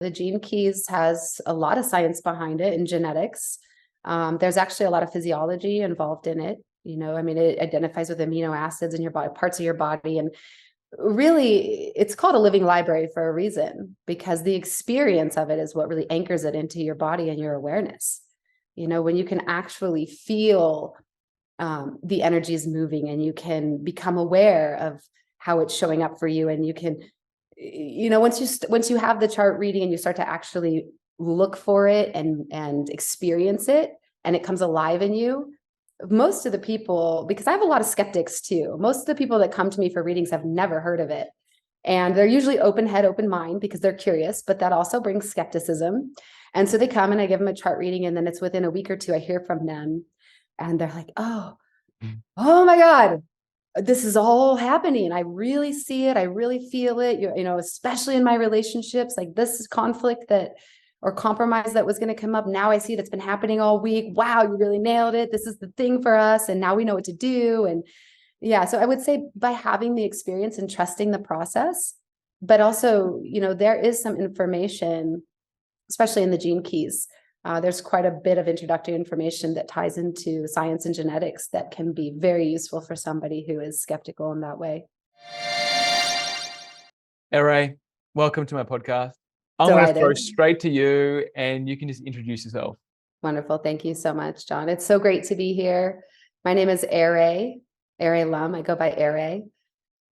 The gene keys has a lot of science behind it in genetics. There's actually a lot of physiology involved in it. It identifies with amino acids in your body, parts of your body. And really, it's called a living library for a reason, because the experience of it is what really anchors it into your body and your awareness. When you can actually feel the energy is moving, and you can become aware of how it's showing up for you, and you can, once you have the chart reading and you start to actually look for it and experience it, and it comes alive in you. Most of the people, because I have a lot of skeptics too, most of the people that come to me for readings have never heard of it. And they're usually open head, open mind, because they're curious, but that also brings skepticism. And so they come and I give them a chart reading, and then it's within a week or two, I hear from them and they're like, oh my God, this is all happening. I really see it. I really feel it, especially in my relationships, like this is conflict or compromise that was going to come up. Now I see it. It's been happening all week. Wow, you really nailed it. This is the thing for us. And now we know what to do. And yeah, so I would say by having the experience and trusting the process, but also, there is some information, especially in the gene keys. There's quite a bit of introductory information that ties into science and genetics that can be very useful for somebody who is skeptical in that way. Aeray, welcome to my podcast. I'm going to throw straight to you, and you can just introduce yourself. Wonderful. Thank you so much, John. It's so great to be here. My name is Aeray Lumm. I go by Aeray,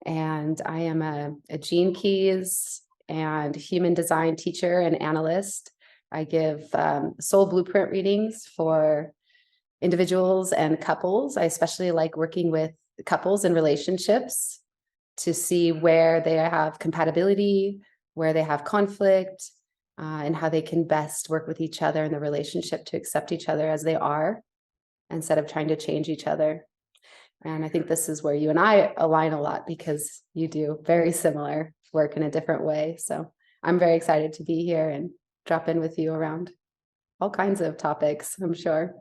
and I am a gene keys and human design teacher and analyst. I give soul blueprint readings for individuals and couples. I especially like working with couples in relationships to see where they have compatibility, where they have conflict, and how they can best work with each other in the relationship to accept each other as they are, instead of trying to change each other. And I think this is where you and I align a lot, because you do very similar work in a different way. So I'm very excited to be here and drop in with you around all kinds of topics, I'm sure.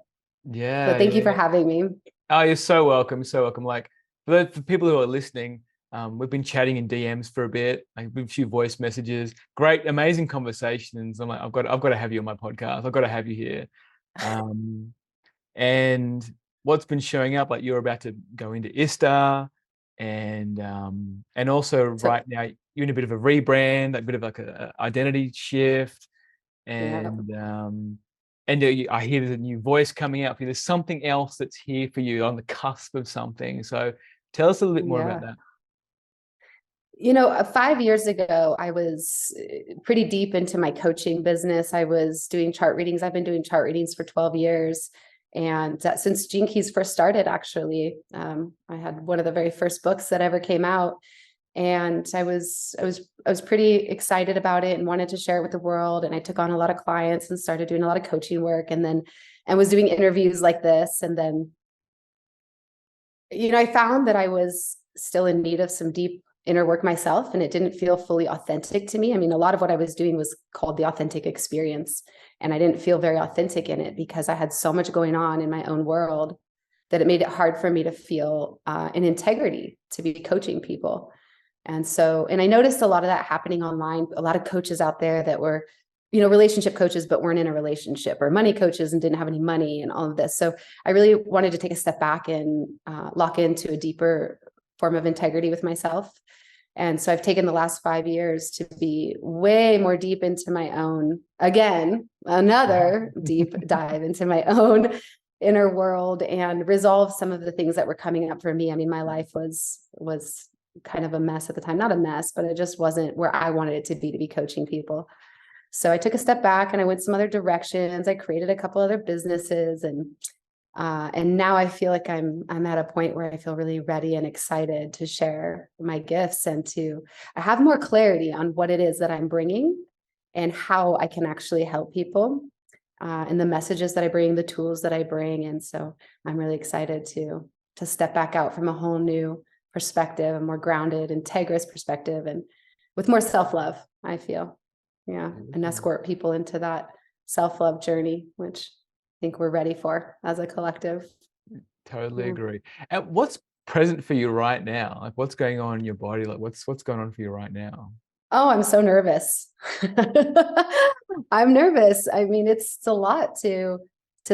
Yeah. But thank you for having me. Oh, you're so welcome. So welcome. Like for people who are listening, we've been chatting in DMs for a bit, like a few voice messages, great, amazing conversations. I'm like, I've got to have you on my podcast. I've got to have you here. And what's been showing up, like you're about to go into ISTA, and also right now you're in a bit of a rebrand, a bit of like a identity shift, and I hear there's a new voice coming out for you. There's something else that's here for you on the cusp of something. So tell us a little bit more about that. 5 years ago, I was pretty deep into my coaching business. I was doing chart readings. I've been doing chart readings for 12 years. And since Gene Keys first started, actually, I had one of the very first books that ever came out. And I was pretty excited about it and wanted to share it with the world. And I took on a lot of clients and started doing a lot of coaching work, and was doing interviews like this. And then, I found that I was still in need of some deep inner work myself, and it didn't feel fully authentic to me. I mean, a lot of what I was doing was called the authentic experience, and I didn't feel very authentic in it because I had so much going on in my own world that it made it hard for me to feel an integrity to be coaching people. And I noticed a lot of that happening online, a lot of coaches out there that were, relationship coaches, but weren't in a relationship, or money coaches and didn't have any money and all of this. So I really wanted to take a step back and lock into a deeper form of integrity with myself. And so I've taken the last 5 years to be way more deep into my own, again, another deep dive into my own inner world, and resolve some of the things that were coming up for me. I mean, my life was kind of a mess at the time, not a mess, but it just wasn't where I wanted it to be coaching people. So I took a step back and I went some other directions. I created a couple other businesses, and now I feel like I'm at a point where I feel really ready and excited to share my gifts, and I have more clarity on what it is that I'm bringing and how I can actually help people, and the messages that I bring, the tools that I bring. And so I'm really excited to step back out from a whole new perspective, a more grounded, integrous perspective, and with more self-love, I feel. Yeah. And escort people into that self-love journey, which I think we're ready for as a collective. Totally agree. And what's present for you right now? Like, what's going on in your body? Like, what's going on for you right now? Oh, I'm so nervous. I'm nervous. I mean, it's a lot to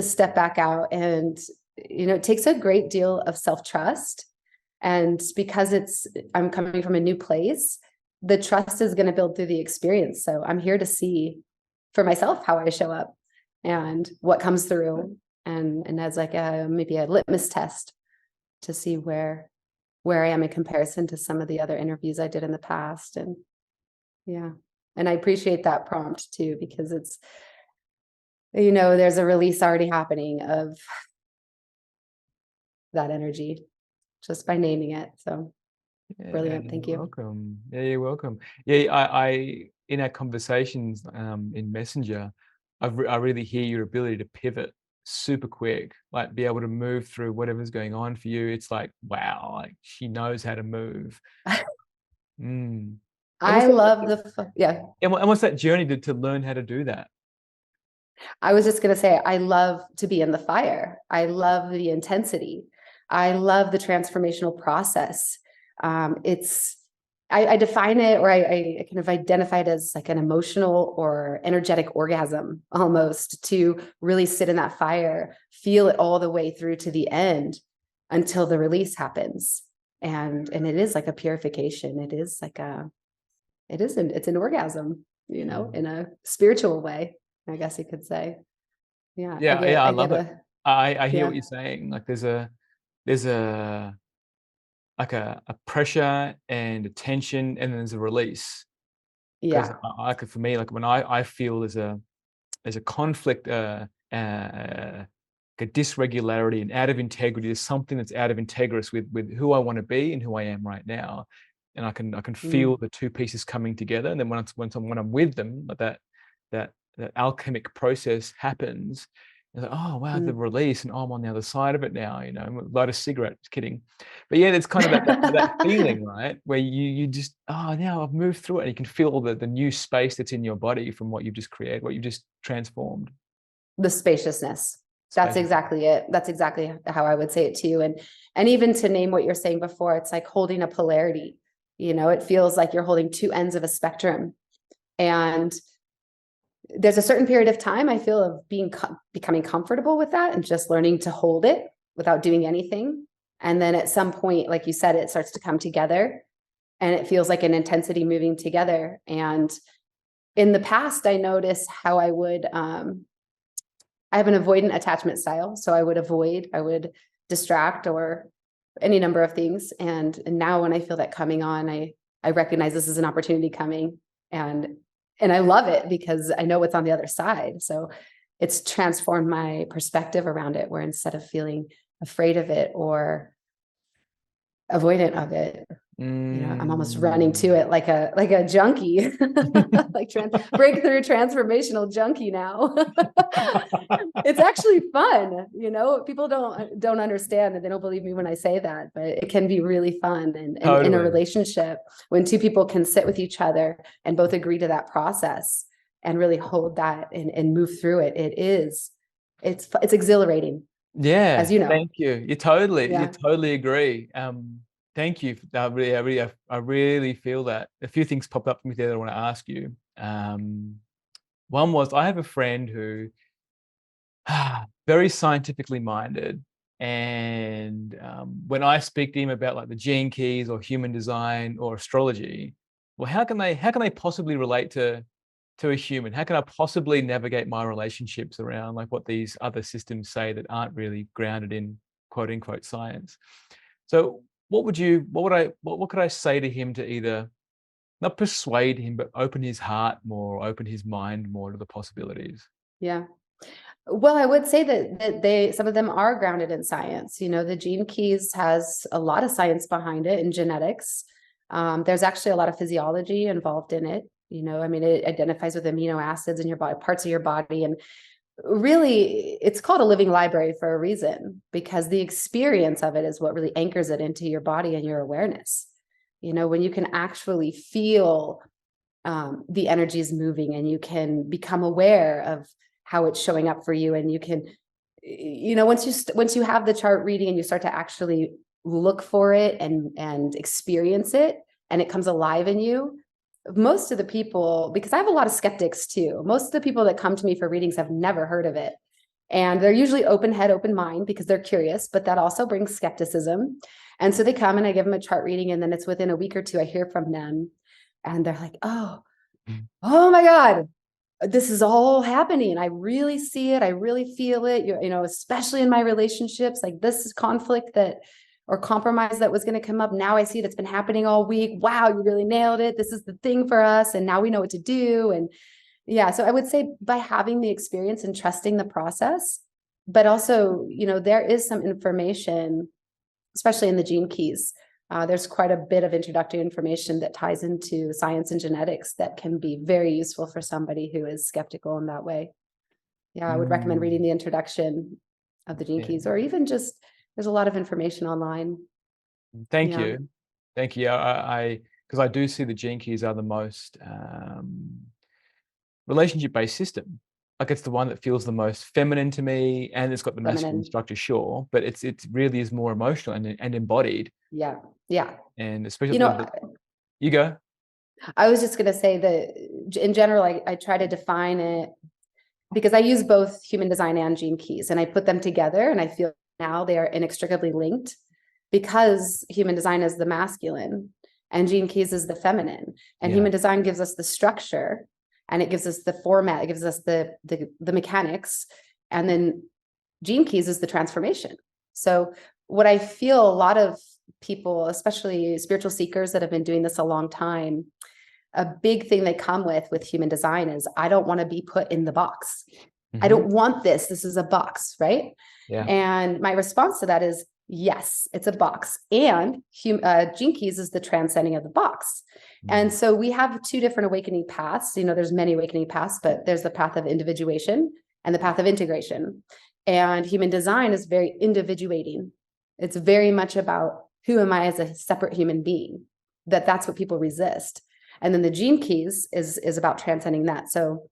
step back out, and it takes a great deal of self-trust. And because I'm coming from a new place, the trust is going to build through the experience. So I'm here to see for myself how I show up and what comes through, and as like maybe a litmus test to see where I am in comparison to some of the other interviews I did in the past. And yeah. And I appreciate that prompt too, because it's, there's a release already happening of that energy just by naming it. So Yeah, brilliant. Thank you're you. welcome. Yeah, you're welcome. Yeah, I in our conversations in Messenger, I really hear your ability to pivot super quick, like be able to move through whatever's going on for you. It's like, wow, like she knows how to move. Mm. And I love yeah. and what's that journey to learn how to do that? I was just going to say, I love to be in the fire. I love the intensity. I love the transformational process. I define it, or I kind of identify it as like an emotional or energetic orgasm almost, to really sit in that fire, feel it all the way through to the end until the release happens. And it is like a purification. It's an orgasm, in a spiritual way, I guess you could say. Yeah, Yeah, I I love get it. I hear yeah, what you're saying. Like there's a like a pressure and a tension, and then there's a release. Because yeah, for me, like when I feel there's a conflict, a dysregularity and out of integrity. There's something that's out of integrous with who I want to be and who I am right now, and I can feel mm, the two pieces coming together. And then when I'm with them, like that alchemic process happens. And like, oh wow, the mm. release, and oh, I'm on the other side of it now. Light a cigarette. Just kidding, but yeah, it's kind of that feeling, right, where you just, oh, now I've moved through it, and you can feel the new space that's in your body from what you've just created, what you've just transformed. The spaciousness. That's Spacious. exactly it. That's exactly how I would say it too. And even to name what you're saying before, it's like holding a polarity. It feels like you're holding two ends of a spectrum. And there's a certain period of time I feel of becoming comfortable with that and just learning to hold it without doing anything. And then at some point, like you said, it starts to come together, and it feels like an intensity moving together. And in the past, I noticed how I have an avoidant attachment style. So I would distract, or any number of things. And now when I feel that coming on, I recognize this is an opportunity coming, and I love it because I know what's on the other side. So it's transformed my perspective around it, where instead of feeling afraid of it or avoidant of it, I'm almost running to Mm. it like a junkie, like breakthrough transformational junkie now. It's actually fun. People don't understand, and they don't believe me when I say that, but it can be really fun. And in a Totally. relationship, when two people can sit with each other and both agree to that process and really hold that and move through it, it's exhilarating, Yeah, as you know. thank you. You Yeah. totally agree. Thank you. I really feel that. A few things popped up for me there that I want to ask you. One was, I have a friend who very scientifically minded, and when I speak to him about like the gene keys or human design or astrology, well, how can they possibly relate to a human? How can I possibly navigate my relationships around like what these other systems say that aren't really grounded in quote unquote science? So what could I say to him to either not persuade him, but open his heart more, open his mind more to the possibilities? Yeah. Well, I would say that some of them are grounded in science. The gene keys has a lot of science behind it, and genetics. There's actually a lot of physiology involved in it. I mean, it identifies with amino acids in your body, parts of your body. And really, it's called a living library for a reason, because the experience of it is what really anchors it into your body and your awareness. When you can actually feel the energy is moving, and you can become aware of how it's showing up for you, and you can, once you have the chart reading and you start to actually look for it and experience it, and it comes alive in you, most of the people, because I have a lot of skeptics too, most of the people that come to me for readings have never heard of it. And they're usually open head, open mind because they're curious, but that also brings skepticism. And so they come and I give them a chart reading, and then it's within a week or two, I hear from them and they're like, oh my God, this is all happening. I really see it. I really feel it. You know, especially in my relationships, like this is conflict that, or compromise that was going to come up. Now I see it. It's been happening all week. Wow, you really nailed it. This is the thing for us. And now we know what to do. And yeah, so I would say by having the experience and trusting the process, but also, you know, there is some information, especially in the gene keys. There's quite a bit of introductory information that ties into science and genetics that can be very useful for somebody who is skeptical in that way. Yeah, I would recommend reading the introduction of the gene keys, or even just, there's a lot of information online. Thank you. Thank you. Because I do see the gene keys are the most relationship-based system. Like it's the one that feels the most feminine to me, and it's got the masculine structure, sure, but it really is more emotional and embodied. Yeah. Yeah. And especially, you know, you go. I was just going to say that in general, I try to define it because I use both human design and gene keys, and I put them together, and I feel now they are inextricably linked because human design is the masculine and gene keys is the feminine, and human design gives us the structure and it gives us the format, it gives us the mechanics, and then gene keys is the transformation. So what I feel a lot of people, especially spiritual seekers that have been doing this a long time, a big thing they come with human design is, I don't want to be put in the box. I don't want this. This is a box, right? Yeah. And my response to that is, yes, it's a box. And gene keys is the transcending of the box. And so we have two different awakening paths. You know, there's many awakening paths, but there's the path of individuation and the path of integration. And human design is very individuating. It's very much about, who am I as a separate human being? That's what people resist. And then the gene keys is about transcending that. So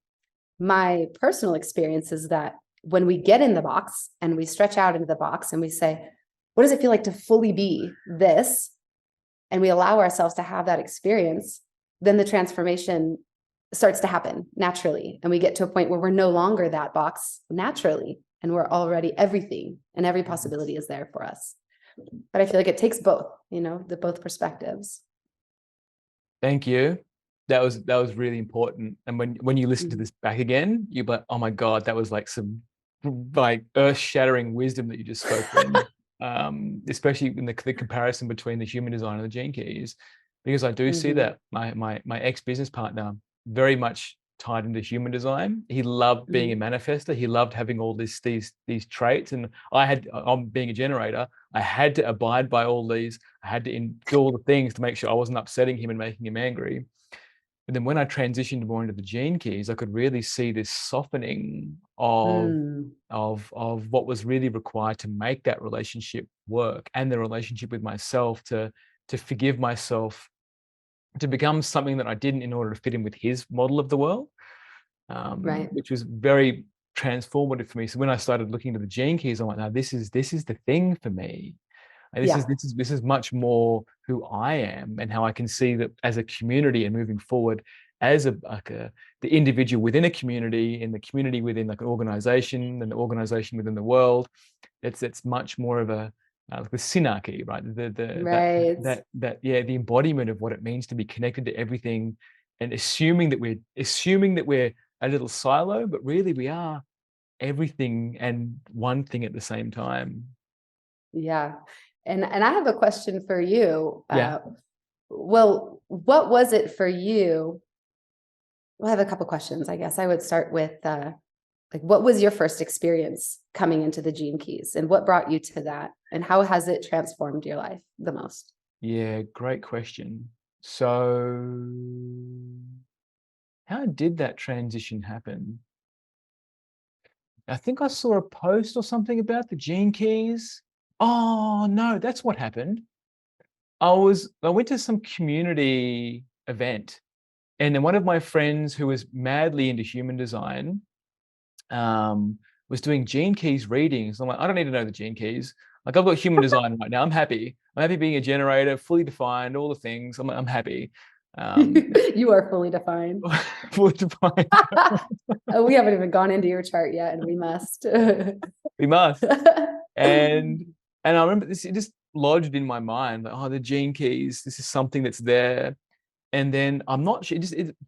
my personal experience is that when we get in the box and we stretch out into the box and we say, what does it feel like to fully be this? And we allow ourselves to have that experience, then the transformation starts to happen naturally. And we get to a point where we're no longer that box naturally, and we're already everything, and every possibility is there for us. But I feel like it takes both, you know, the both perspectives. Thank you. That was really important. And when you listen to this back again, you're like, oh my God, that was like some like earth-shattering wisdom that you just spoke in. Especially in the comparison between the human design and the gene keys, because I do see that my ex-business partner very much tied into human design. He loved being a manifester. He loved having all these traits. And I'm being a generator, I had to abide by all these. I had to do all the things to make sure I wasn't upsetting him and making him angry. But then when I transitioned more into the gene keys, I could really see this softening of what was really required to make that relationship work, and the relationship with myself, to forgive myself, to become something that I didn't in order to fit in with his model of the world, which was very transformative for me. So when I started looking into the gene keys, I'm like, no, this is the thing for me. And this is much more who I am, and how I can see that as a community and moving forward as the individual within a community, and the community within like an organization, and the organization within the world. It's much more of a like the synarchy, right? The embodiment of what it means to be connected to everything, and assuming that we're a little silo, but really we are everything and one thing at the same time. Yeah. And I have a question for you. Yeah. Well, what was it for you? Well, I have a couple questions. I guess I would start with like, what was your first experience coming into the gene keys, and what brought you to that, and how has it transformed your life the most? Yeah, great question. So how did that transition happen? I think I saw a post or something about the gene keys. Oh no, that's what happened. I went to some community event, and then one of my friends who was madly into human design was doing gene keys readings. I'm like, I don't need to know the gene keys. Like, I've got human design right now. I'm happy. I'm happy being a generator, fully defined, all the things. I'm happy. You are fully defined. fully defined. Oh, we haven't even gone into your chart yet, and we must. We must. And I remember this, it just lodged in my mind, like, oh, the gene keys, this is something that's there. And then I'm not sure,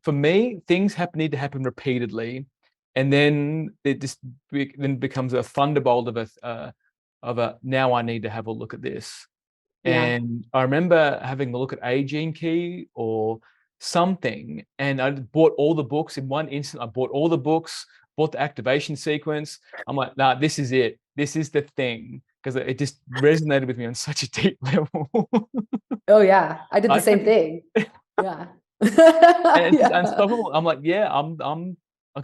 for me, things need to happen repeatedly. And then it just then becomes a thunderbolt of a, now I need to have a look at this. Yeah. And I remember having a look at a gene key or something, and I bought all the books in one instant. I bought all the books, bought the activation sequence. I'm like, nah, this is it. This is the thing, because it just resonated with me on such a deep level. Oh yeah, I did the I same couldn't, thing. Yeah. and it's just Yeah. unstoppable. I'm like, yeah,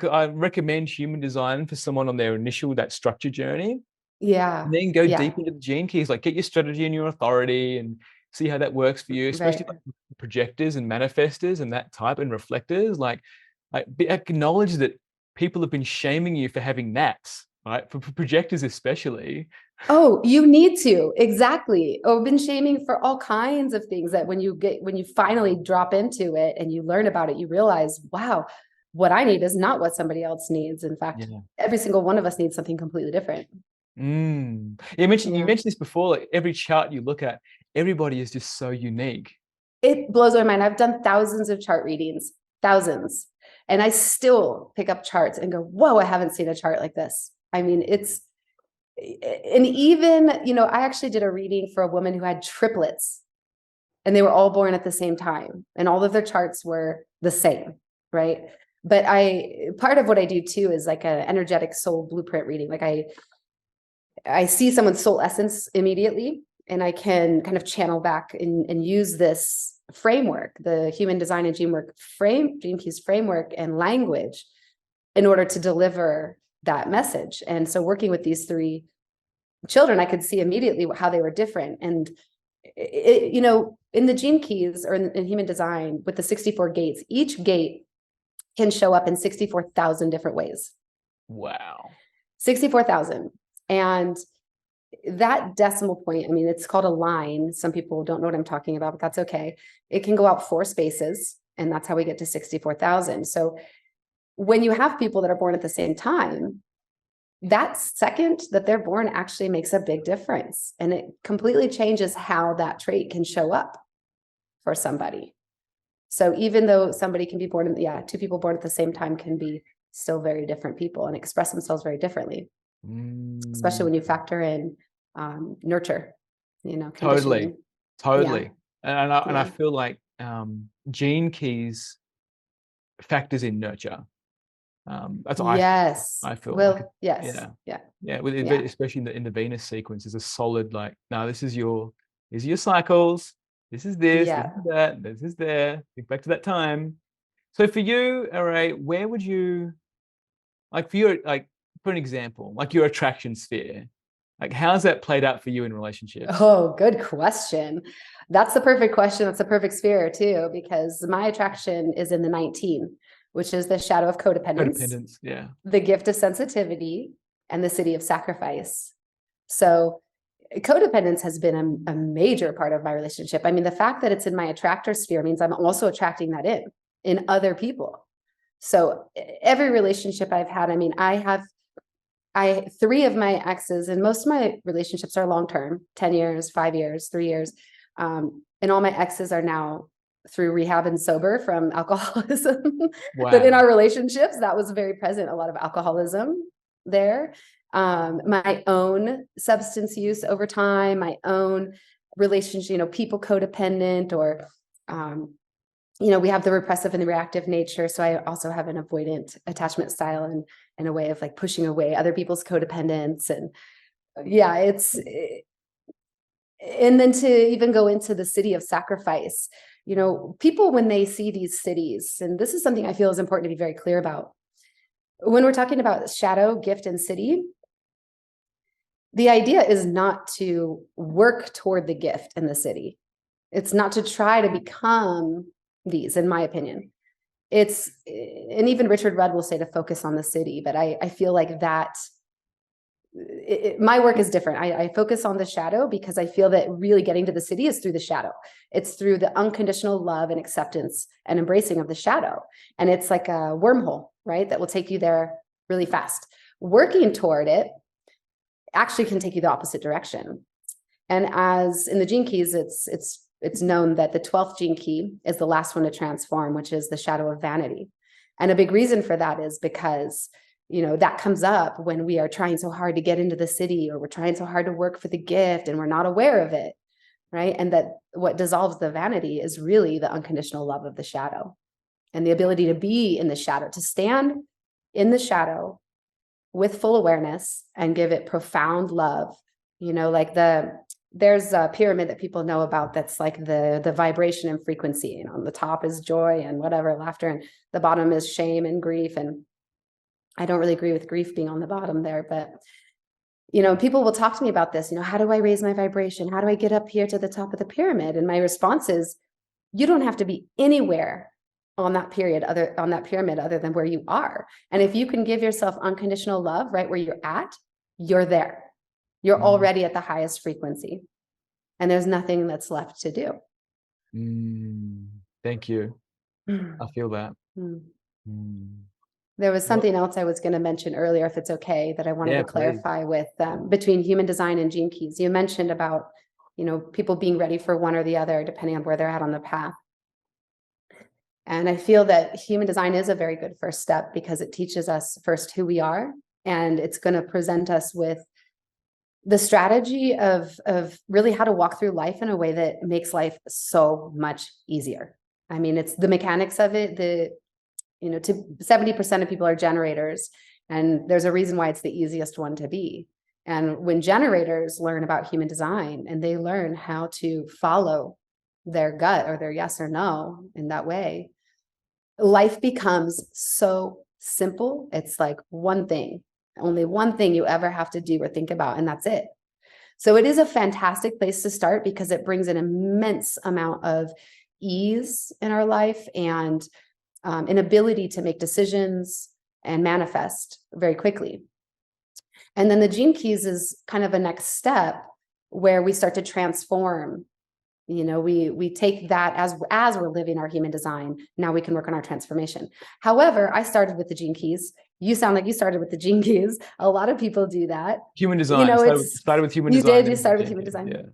I recommend human design for someone on their initial that structure journey. Yeah. And then go Yeah. deep into the gene keys, like get your strategy and your authority and see how that works for you, especially Right. like projectors and manifestors and that type and reflectors. Acknowledge that people have been shaming you for having gnats, right? For projectors especially. Oh, you need to. Exactly. Oh, I've been shaming for all kinds of things that when you finally drop into it and you learn about it, you realize, wow, what I need is not what somebody else needs. In fact, Yeah. every single one of us needs something completely different. You mentioned this before, like every chart you look at, everybody is just so unique. It blows my mind. I've done thousands of chart readings, thousands, and I still pick up charts and go, whoa, I haven't seen a chart like this. I mean, and even, I actually did a reading for a woman who had triplets and they were all born at the same time and all of their charts were the same, right? But part of what I do too is like an energetic soul blueprint reading. Like I see someone's soul essence immediately, and I can kind of channel back and use this framework, the human design and gene keys framework and language in order to deliver that message. And so working with these three children, I could see immediately how they were different. And in the gene keys or in human design with the 64 gates, each gate can show up in 64,000 different ways. Wow. 64,000. And that decimal point, I mean, it's called a line. Some people don't know what I'm talking about, but that's okay. It can go out 4 spaces, and that's how we get to 64,000. So when you have people that are born at the same time, that second that they're born actually makes a big difference. And it completely changes how that trait can show up for somebody. So even though somebody can be born, 2 people born at the same time can be still very different people and express themselves very differently, especially when you factor in nurture, conditioning. Totally. And I Yeah. feel like gene keys factors in nurture. That's what Yes. I feel like. Well, yes. Yeah. Yeah. Yeah. Yeah. Especially in the Venus sequence is a solid, like, no, these are your cycles. This is this Yeah. is that, this is there. Think back to that time. So for you, Aeray, where would you, like, for an example, like your attraction sphere, like how's that played out for you in relationships? Oh, good question. That's the perfect question. That's the perfect sphere too, because my attraction is in the 19, which is the shadow of codependence, Yeah. the gift of sensitivity, and the city of sacrifice. So codependence has been a major part of my relationship. I mean, the fact that it's in my attractor sphere means I'm also attracting that in other people. So every relationship I've had, I mean, I 3 of my exes, and most of my relationships are long-term, 10 years, 5 years, 3 years. And all my exes are now through rehab and sober from alcoholism. Wow. But in our relationships, that was very present, a lot of alcoholism there. My own substance use over time, my own relationship, people codependent, or we have the repressive and the reactive nature. So I also have an avoidant attachment style and a way of like pushing away other people's codependence. And yeah, and then to even go into the city of sacrifice, people, when they see these cities, and this is something I feel is important to be very clear about. When we're talking about shadow, gift, and city, the idea is not to work toward the gift in the city. It's not to try to become these, in my opinion. And even Richard Rudd will say to focus on the city, but I feel like that my work is different. I focus on the shadow because I feel that really getting to the city is through the shadow. It's through the unconditional love and acceptance and embracing of the shadow. And it's like a wormhole, right? That will take you there really fast. Working toward it actually can take you the opposite direction. And as in the gene keys, it's known that the 12th gene key is the last one to transform, which is the shadow of vanity. And a big reason for that is because, you know, that comes up when we are trying so hard to get into the city, or we're trying so hard to work for the gift and we're not aware of it, right? And that what dissolves the vanity is really the unconditional love of the shadow and the ability to be in the shadow, to stand in the shadow with full awareness and give it profound love. You know, like there's a pyramid that people know about that's like the vibration and frequency. You know, on the top is joy and whatever, laughter, and the bottom is shame and grief. And I don't really agree with grief being on the bottom there, but you know, people will talk to me about this, you know, how do I raise my vibration? How do I get up here to the top of the pyramid? And my response is, you don't have to be anywhere on that pyramid other than where you are. And if you can give yourself unconditional love right where you're at, you're there. You're already at the highest frequency. And there's nothing that's left to do. Thank you. I feel that. There was something else I was going to mention earlier, if it's okay, that I wanted to clarify with between human design and gene keys. You mentioned about, you know, people being ready for one or the other, depending on where they're at on the path. And I feel that human design is a very good first step because it teaches us first who we are, and it's going to present us with the strategy of really how to walk through life in a way that makes life so much easier. I mean, it's the mechanics of it. You know, 70% of people are generators, and there's a reason why it's the easiest one to be. And when generators learn about human design and they learn how to follow their gut or their yes or no in that way, life becomes so simple. It's like one thing, only one thing you ever have to do or think about, and that's it. So it is a fantastic place to start because it brings an immense amount of ease in our life and an ability to make decisions and manifest very quickly. And then the gene keys is kind of a next step where we start to transform. You know, we take that as we're living our human design. Now we can work on our transformation. However, I started with the gene keys. You sound like you started with the gene keys. A lot of people do that. Human design. You know, started with human design. You started with human design.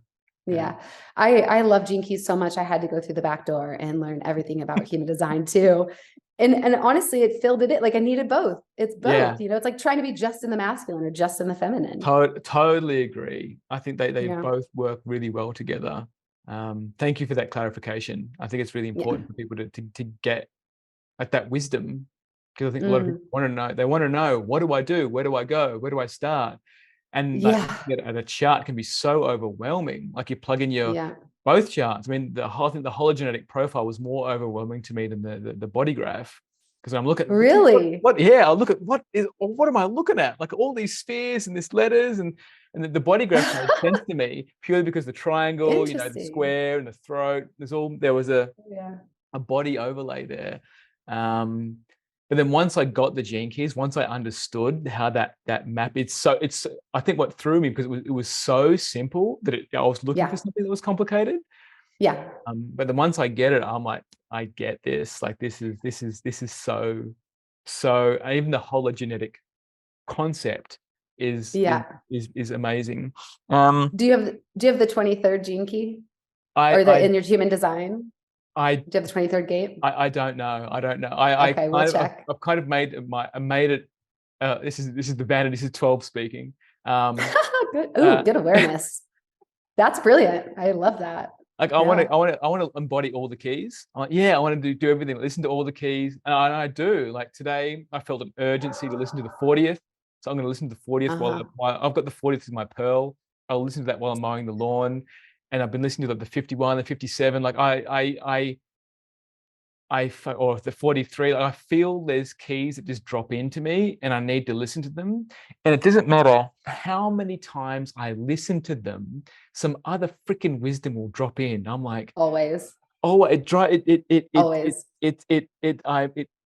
Yeah. I love gene keys so much. I had to go through the back door and learn everything about human design too. And honestly, it filled it in. Like I needed both. It's both, you know, it's like trying to be just in the masculine or just in the feminine. Totally agree. I think they both work really well together. Thank you for that clarification. I think it's really important for people to get at that wisdom, because I think a lot of people want to know. They want to know, what do I do? Where do I go? Where do I start? And the chart can be so overwhelming. Like you plug in your both charts. I mean, I think the hologenetic profile was more overwhelming to me than the body graph, because I'm looking. Really? I'll look at what am I looking at? Like all these spheres and these letters, and the body graph made sense to me purely because the triangle, you know, the square and the throat. There was a body overlay there. But then once I got the gene keys, once I understood how that map, it's I think what threw me, because it was so simple that I was looking for something that was complicated. Yeah. But then once I get it, I'm like, I get this. Like this is so even the hologenetic concept is amazing. Do you have the 23rd gene key? In your human design? Do you have the 23rd gate? I don't know. Okay, we'll check. I've kind of made it. This is the vanity. This is 12 speaking. Good. Good awareness. That's brilliant. I love that. Like I want to embody all the keys. I want to do everything. Listen to all the keys, and I do. Like today, I felt an urgency to listen to the 40th, so I'm going to listen to the 40th while I've got the 40th as my pearl. I'll listen to that while I'm mowing the lawn. And I've been listening to the 51, the 57, like or the 43. Like I feel there's keys that just drop into me, and I need to listen to them. And it doesn't matter how many times I listen to them, some other freaking wisdom will drop in. I'm like, always. Oh, it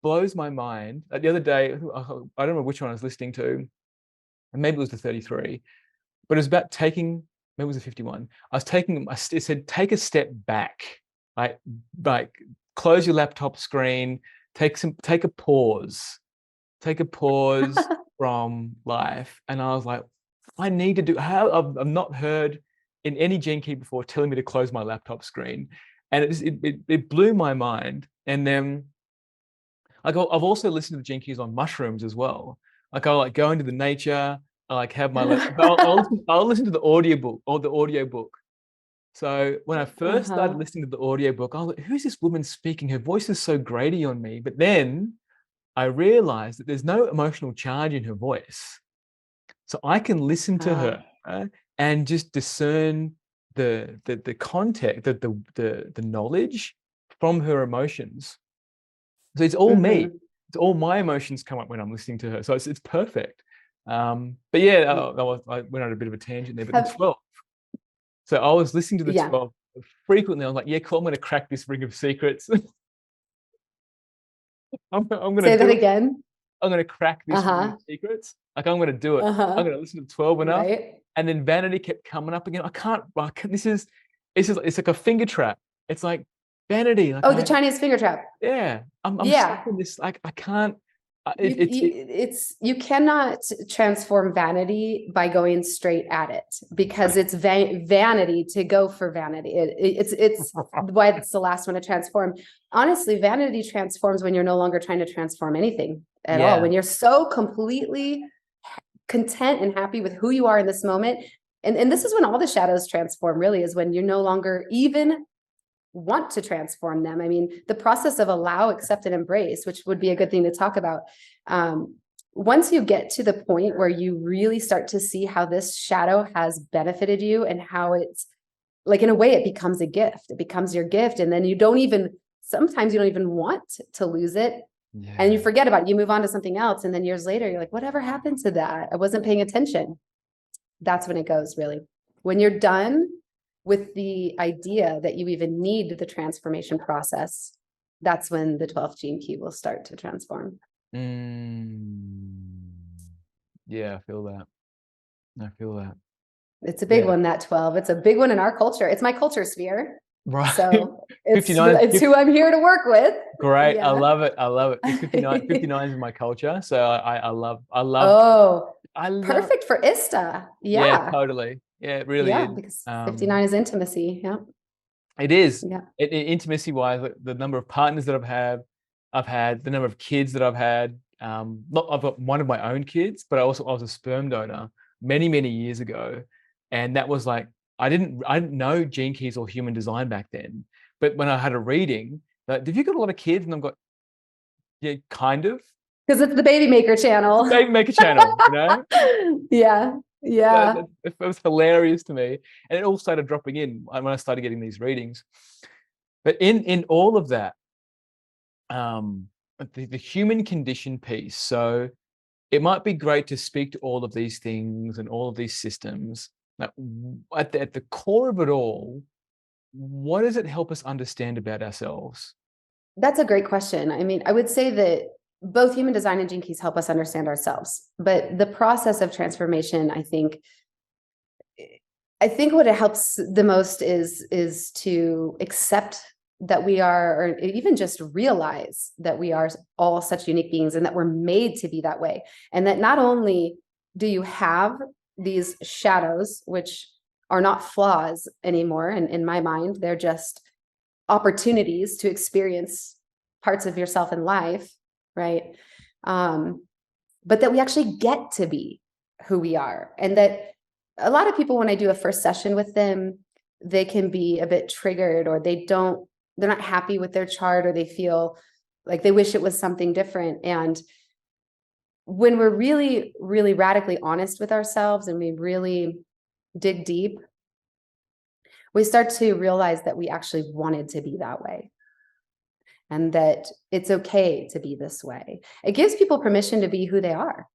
blows my mind. The other day, I don't know which one I was listening to. and maybe it was the 33, but it was about taking, maybe it was the 51. It said, take a step back, like close your laptop screen, take a pause from life. And I was like, I need to do, I've not heard in any Gene Key before telling me to close my laptop screen. And it blew my mind. And then like I've also listened to Gene Keys on mushrooms as well. Like I'll like go into the nature, I like have my I'll listen to the audiobook. So when I first started listening to the audiobook, I was like, who's this woman speaking? Her voice is so grating on me. But then I realized that there's no emotional charge in her voice. So I can listen to her and just discern the context, the knowledge from her emotions. So it's all me. It's all my emotions come up when I'm listening to her. So it's perfect. But yeah, I went on a bit of a tangent there, but the 12. So I was listening to the 12 frequently. I was like, yeah, cool, I'm going to crack this ring of secrets. I'm going to say that again. I'm going to crack this ring of secrets. Like I'm going to do it. I'm going to listen to 12 enough. Right. And then vanity kept coming up again. I can't, it's like a finger trap. It's like vanity. Like the Chinese finger trap. Yeah. I'm stuck in this. Like I can't. You cannot transform vanity by going straight at it, because it's vanity to go for vanity. It's why it's the last one to transform. Honestly, vanity transforms when you're no longer trying to transform anything at all. When you're so completely content and happy with who you are in this moment. And this is when all the shadows transform, really, is when you no longer even want to transform them. I mean, the process of allow, accept, and embrace, which would be a good thing to talk about. Once you get to the point where you really start to see how this shadow has benefited you and how it's like, in a way, it becomes a gift. It becomes your gift. And then sometimes you don't even want to lose it. Yeah. And you forget about it. You move on to something else. And then years later, you're like, whatever happened to that? I wasn't paying attention. That's when it goes, really. When you're done with the idea that you even need the transformation process, that's when the 12th gene key will start to transform. Yeah, I feel that. It's a big one, that 12. It's a big one in our culture. It's my culture sphere. Right. So it's who I'm here to work with. Great. Yeah. I love it. 59 is in my culture. So I love. Perfect for ISTA. Yeah, totally. Yeah, it really is. Because 59 is intimacy. Yeah. It is. Yeah. Intimacy wise, the number of partners that I've had, the number of kids that I've had. I've got one of my own kids, but I was a sperm donor many, many years ago. And that was like, I didn't know gene keys or human design back then. But when I had a reading, like, have you got a lot of kids? And I've got, yeah, kind of. Because it's the baby maker channel. Baby maker channel, you know? Yeah. It was hilarious to me. And it all started dropping in when I started getting these readings. But in all of that, the human condition piece. So it might be great to speak to all of these things and all of these systems. At the core of it all, what does it help us understand about ourselves? That's a great question. I mean, I would say that both human design and gene keys help us understand ourselves, but the process of transformation, I think what it helps the most is to accept that we are, or even just realize that we are all such unique beings and that we're made to be that way. And that not only do you have these shadows, which are not flaws anymore, and in my mind, they're just opportunities to experience parts of yourself in life, right? But that we actually get to be who we are. And that a lot of people, when I do a first session with them, they can be a bit triggered, or they're not happy with their chart, or they feel like they wish it was something different. And when we're really, really radically honest with ourselves and we really dig deep, we start to realize that we actually wanted to be that way, and that it's okay to be this way. It gives people permission to be who they are.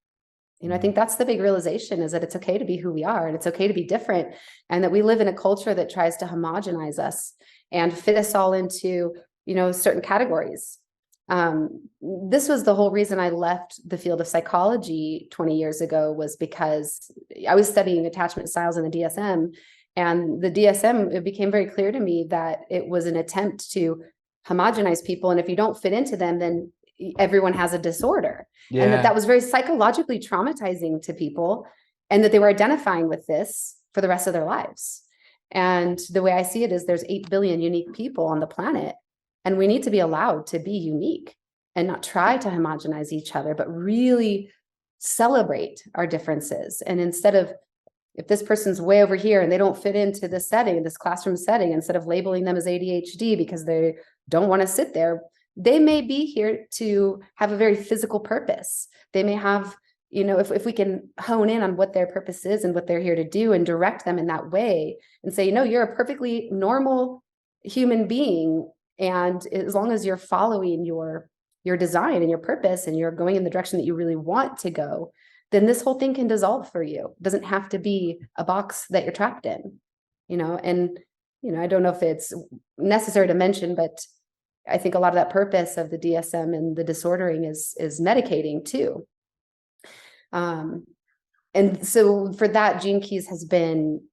I think that's the big realization, is that it's okay to be who we are, and it's okay to be different, and that we live in a culture that tries to homogenize us and fit us all into, certain categories. This was the whole reason I left the field of psychology 20 years ago, was because I was studying attachment styles in the DSM, and the DSM, it became very clear to me that it was an attempt to homogenize people. And if you don't fit into them, then everyone has a disorder. And that was very psychologically traumatizing to people, and that they were identifying with this for the rest of their lives. And the way I see it is there's 8 billion unique people on the planet, and we need to be allowed to be unique and not try to homogenize each other, but really celebrate our differences. And instead of, if this person's way over here and they don't fit into this setting, this classroom setting, instead of labeling them as ADHD because they don't want to sit there, they may be here to have a very physical purpose. They may have, if we can hone in on what their purpose is and what they're here to do, and direct them in that way, and say, you're a perfectly normal human being. And as long as you're following your design and your purpose, and you're going in the direction that you really want to go, then this whole thing can dissolve for you. It doesn't have to be a box that you're trapped in, and, I don't know if it's necessary to mention, but I think a lot of that purpose of the DSM and the disordering is medicating too. And so for that, Gene Keys has been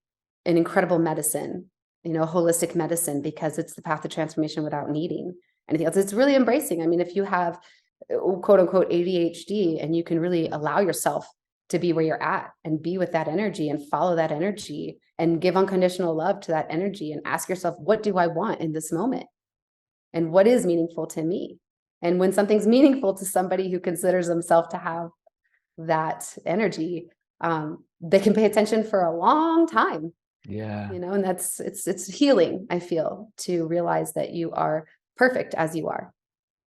an incredible medicine, holistic medicine, because it's the path to transformation without needing anything else. It's really embracing. I mean, if you have quote unquote ADHD, and you can really allow yourself to be where you're at and be with that energy and follow that energy and give unconditional love to that energy, and ask yourself, what do I want in this moment? And what is meaningful to me? And when something's meaningful to somebody who considers themselves to have that energy, they can pay attention for a long time. And it's healing, I feel, to realize that you are perfect as you are.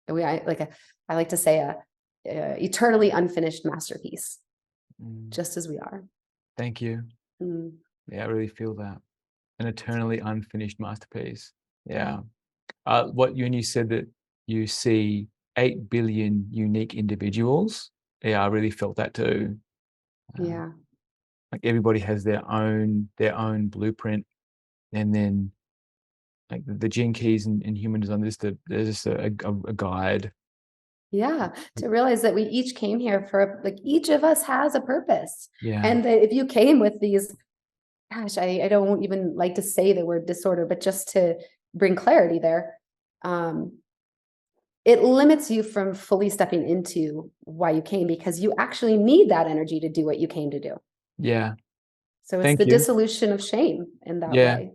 And I like to say a eternally unfinished masterpiece, just as we are. Thank you. Yeah, I really feel that. An eternally unfinished masterpiece. Yeah. When you said that you see 8 billion unique individuals, I really felt that too. Like everybody has their own blueprint, and then like the Gene Keys and human design, there's just a guide. To realize that we each came here for, each of us has a purpose. Yeah. And that if you came with these, gosh, I don't even like to say the word disorder, but just to bring clarity there, it limits you from fully stepping into why you came, because you actually need that energy to do what you came to do. So it's the dissolution of shame in that way.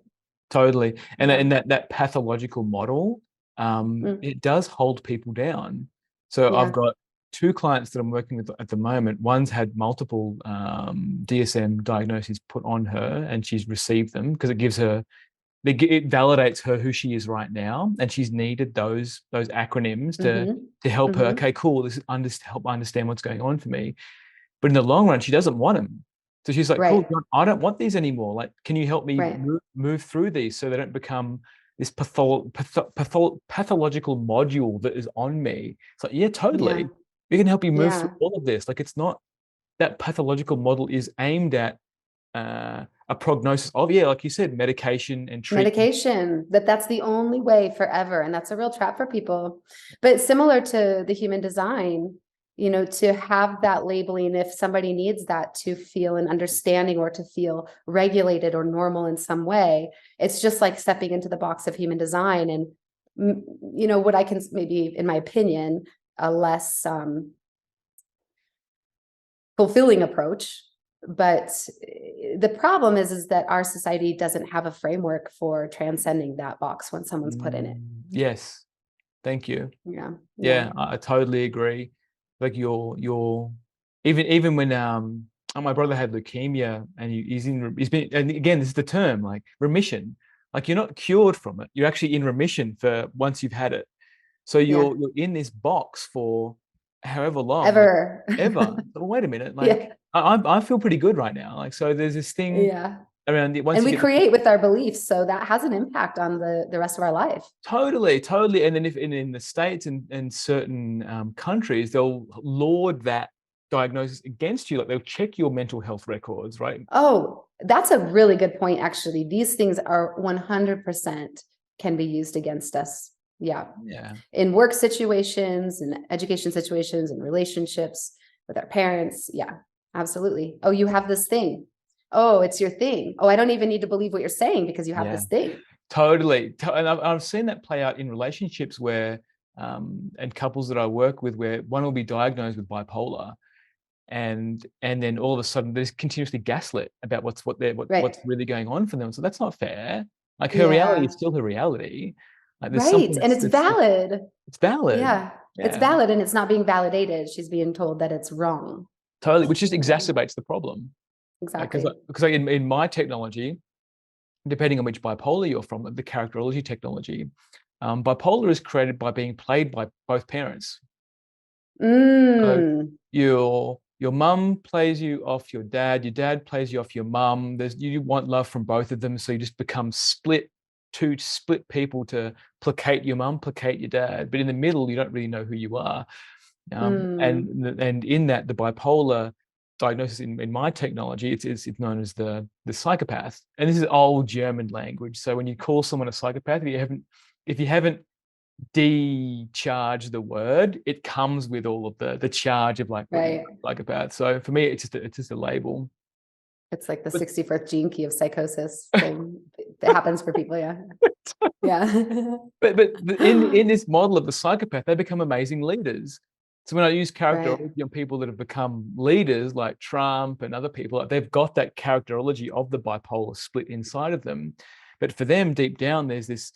Totally. And that pathological model, it does hold people down. So I've got 2 clients that I'm working with at the moment. One's had multiple DSM diagnoses put on her, and she's received them because it gives her, it validates her who she is right now, and she's needed those acronyms to help her. Okay, cool. This is help understand what's going on for me. But in the long run, she doesn't want them. So she's like, cool, I don't want these anymore. Like, can you help me move through these so they don't become this pathological module that is on me? It's like, yeah, totally. We can help you move through all of this. Like, it's not, that pathological model is aimed at a prognosis of, like you said, medication and treatment. Medication, that's the only way forever. And that's a real trap for people. But similar to the human design, to have that labeling, if somebody needs that to feel an understanding or to feel regulated or normal in some way, it's just like stepping into the box of human design. And, what I can maybe, in my opinion, a less fulfilling approach. But the problem is that our society doesn't have a framework for transcending that box when someone's put in it. Yes. Thank you. Yeah. I totally agree. Like you're even when my brother had leukemia, and he's been, and again, this is the term, like remission. Like, you're not cured from it. You're actually in remission for once you've had it. So you're in this box for however long. Ever. Ever. But wait a minute. Like I feel pretty good right now. Like, so there's this thing around it. And we create with our beliefs. So that has an impact on the rest of our life. Totally. And then if in the States and certain countries, they'll laud that diagnosis against you. Like, they'll check your mental health records, right? Oh, that's a really good point, actually. These things are 100% can be used against us. Yeah. Yeah. In work situations and education situations and relationships with our parents. Yeah, absolutely. Oh, you have this thing. Oh, it's your thing. Oh, I don't even need to believe what you're saying because you have Yeah. this thing. Totally. And I've seen that play out in relationships where, and couples that I work with, where one will be diagnosed with bipolar, and then all of a sudden they're continuously gaslit about what's Right. really going on for them. So that's not fair. Like, her reality is Yeah. still her reality. Like, there's Right. something And it's that's valid. it's valid. Yeah. It's Yeah, valid and it's not being validated. She's being told that it's wrong. totally. Which just Yeah, exacerbates the problem. Because exactly. in my technology, depending on which bipolar you're from, the characterology technology, bipolar is created by being played by both parents. So Mm, your mum plays you off your dad plays you off your mum. You want love from both of them, so you just become two split people to placate your mum, placate your dad. But in the middle, you don't really know who you are. And in that, the bipolar diagnosis in my technology, it's known as the psychopath. And this is old German language. So when you call someone a psychopath, if you haven't decharged the word, it comes with all of the charge of like what you're right. psychopath. So for me, it's just a label. It's like the But 64th gene key of psychosis thing that happens for people. Yeah. Yeah. but in this model of the psychopath, they become amazing leaders. So when I use Right. characterology on people that have become leaders, like Trump and other people, like, they've got that characterology of the bipolar split inside of them. But for them, deep down, there's this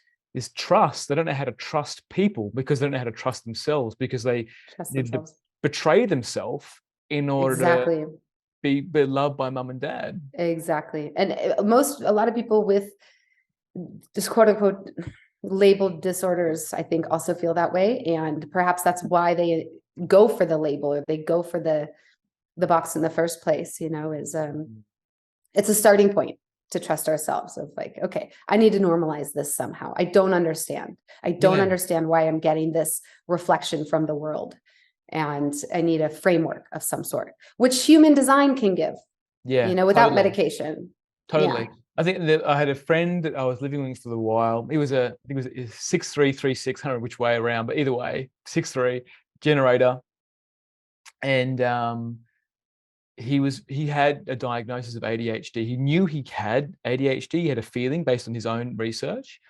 trust. They don't know how to trust people because they don't know how to trust themselves, because they Trust need to themselves. betray themselves in order to Exactly. be loved by mum and dad. Exactly. And a lot of people with just quote unquote labeled disorders, I think, also feel that way. And perhaps that's why they go for the label, or they go for the box in the first place, is it's a starting point to trust ourselves of like, okay, I need to normalize this somehow. I don't understand Yeah, why I'm getting this reflection from the world. And I need a framework of some sort, which human design can give, yeah, without totally. medication. Yeah. Totally. I think that I had a friend that I was living with for a while. I think it was a 6'3", which way around, but either way, 6'3", generator. And he had a diagnosis of ADHD. He knew he had ADHD. He had a feeling based on his own research.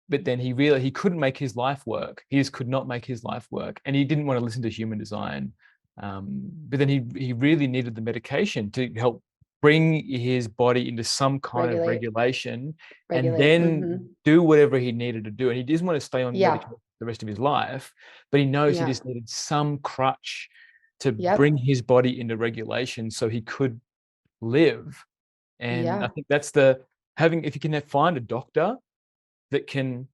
But then he realized he couldn't make his life work. He just could not make his life work. And he didn't want to listen to human design. But then he really needed the medication to help bring his body into some kind of Regulate. regulation, and Hmm. then do whatever he needed to do. And he doesn't want to stay on Yeah. medication the rest of his life, but he knows he Yeah. just needed some crutch to bring Yep. his body into regulation so he could live. And I Yeah. think that's if you can find a doctor that can,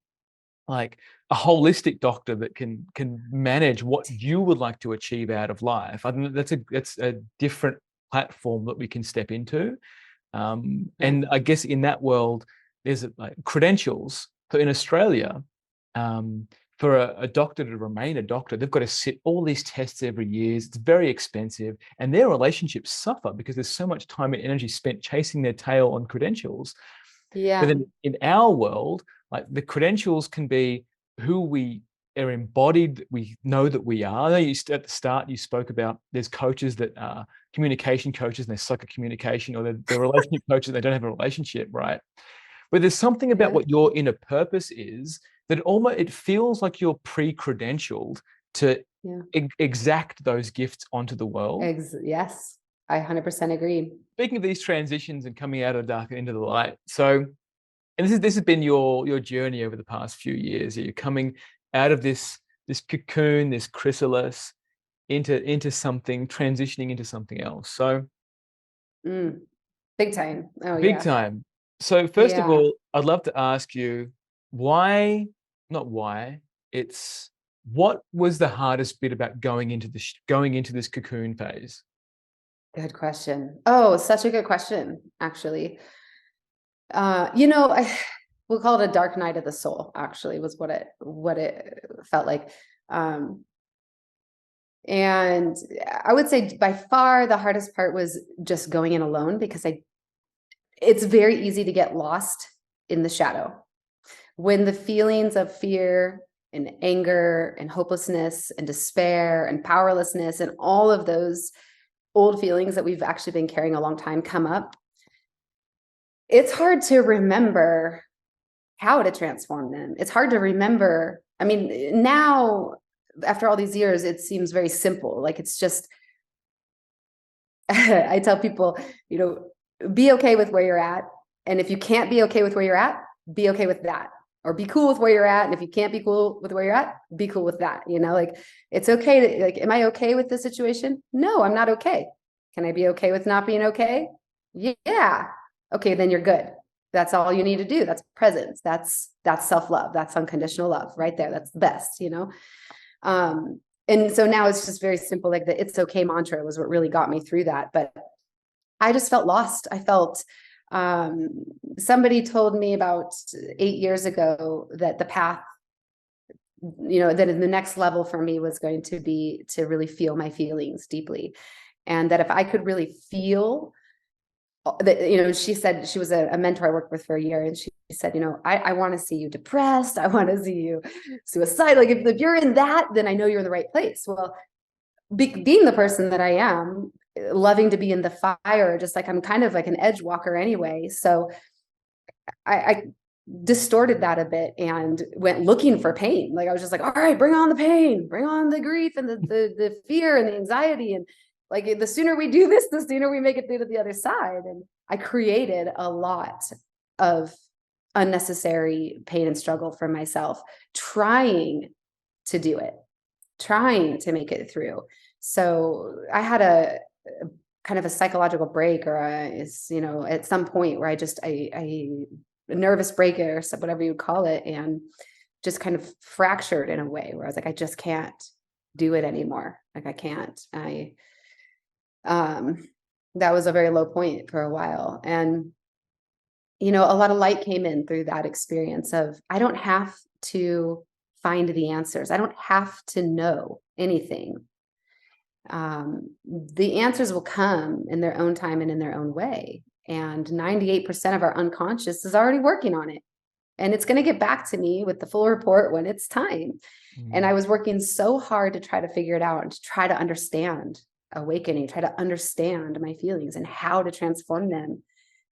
like, a holistic doctor that can manage what you would like to achieve out of life. I think that's a different platform that we can step into. Right. And I guess in that world, there's like credentials. So in Australia, for a doctor to remain a doctor, they've got to sit all these tests every year. It's very expensive, and their relationships suffer because there's so much time and energy spent chasing their tail on credentials. But Yeah. then in our world, like, the credentials can be who we are embodied, we know that we are. I know at the start you spoke about there's coaches that are communication coaches and they suck at communication, or they're relationship coaches and they don't have a relationship, right? But there's something about Yeah. what your inner purpose is that it feels like you're pre-credentialed to Yeah. exact those gifts onto the world. Yes. I 100% agree. Speaking of these transitions and coming out of the dark and into the light, so, and this has been your journey over the past few years. You're coming out of this cocoon, this chrysalis, into something, transitioning into something else. So Mm, big time. Oh big yeah. time. So first of Yeah. all, I'd love to ask you why, not why, it's what was the hardest bit about going into this cocoon phase? Good question. Oh, such a good question, actually. We'll call it a dark night of the soul, actually, was what it felt like. Um, and I would say by far the hardest part was just going in alone, because it's very easy to get lost in the shadow. when the feelings of fear and anger and hopelessness and despair and powerlessness and all of those old feelings that we've actually been carrying a long time come up, it's hard to remember how to transform them. It's hard to remember. I mean, now, after all these years, it seems very simple. Like, it's just, I tell people, be okay with where you're at. And if you can't be okay with where you're at, be okay with that. Or be cool with where you're at. And if you can't be cool with where you're at, be cool with that. Like, it's okay to, like, am I okay with this situation? No, I'm not okay. Can I be okay with not being okay? Yeah. Okay, then you're good. That's all you need to do. That's presence. That's self-love. That's unconditional love right there. That's the best, and so now it's just very simple. Like, the "it's okay" mantra was what really got me through that. But I just felt lost. I felt, somebody told me about 8 years ago that the path, that in the next level for me was going to be to really feel my feelings deeply. And that if I could really feel that, she said, she was a mentor I worked with for a year, and she said, I want to see you depressed. I want to see you suicidal. Like, if you're in that, then I know you're in the right place. Well, being the person that I am, loving to be in the fire, just like I'm kind of like an edge walker anyway. So I distorted that a bit and went looking for pain. Like, I was just like, all right, bring on the pain, bring on the grief and the fear and the anxiety. And like, the sooner we do this, the sooner we make it through to the other side. And I created a lot of unnecessary pain and struggle for myself, trying to do it, trying to make it through. So I had a kind of a psychological break, or at some point where a nervous break, or whatever you call it, and just kind of fractured in a way where I was like, I just can't do it anymore. Like, I can't. That was a very low point for a while. And, a lot of light came in through that experience of, I don't have to find the answers. I don't have to know anything. The answers will come in their own time and in their own way. And 98% of our unconscious is already working on it. And it's going to get back to me with the full report when it's time. And I was working so hard to try to figure it out and to try to understand awakening, try to understand my feelings and how to transform them.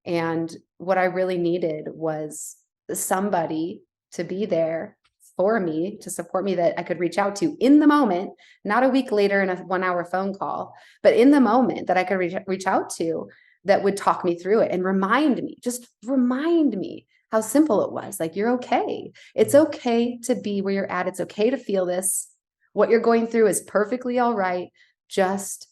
And what I really needed was somebody to be there for me, to support me, that I could reach out to in the moment, not a week later in a 1-hour phone call, but in the moment, that I could reach out to, that would talk me through it and remind me how simple it was. Like, you're okay. It's okay to be where you're at. It's okay to feel this. What you're going through is perfectly all right. Just,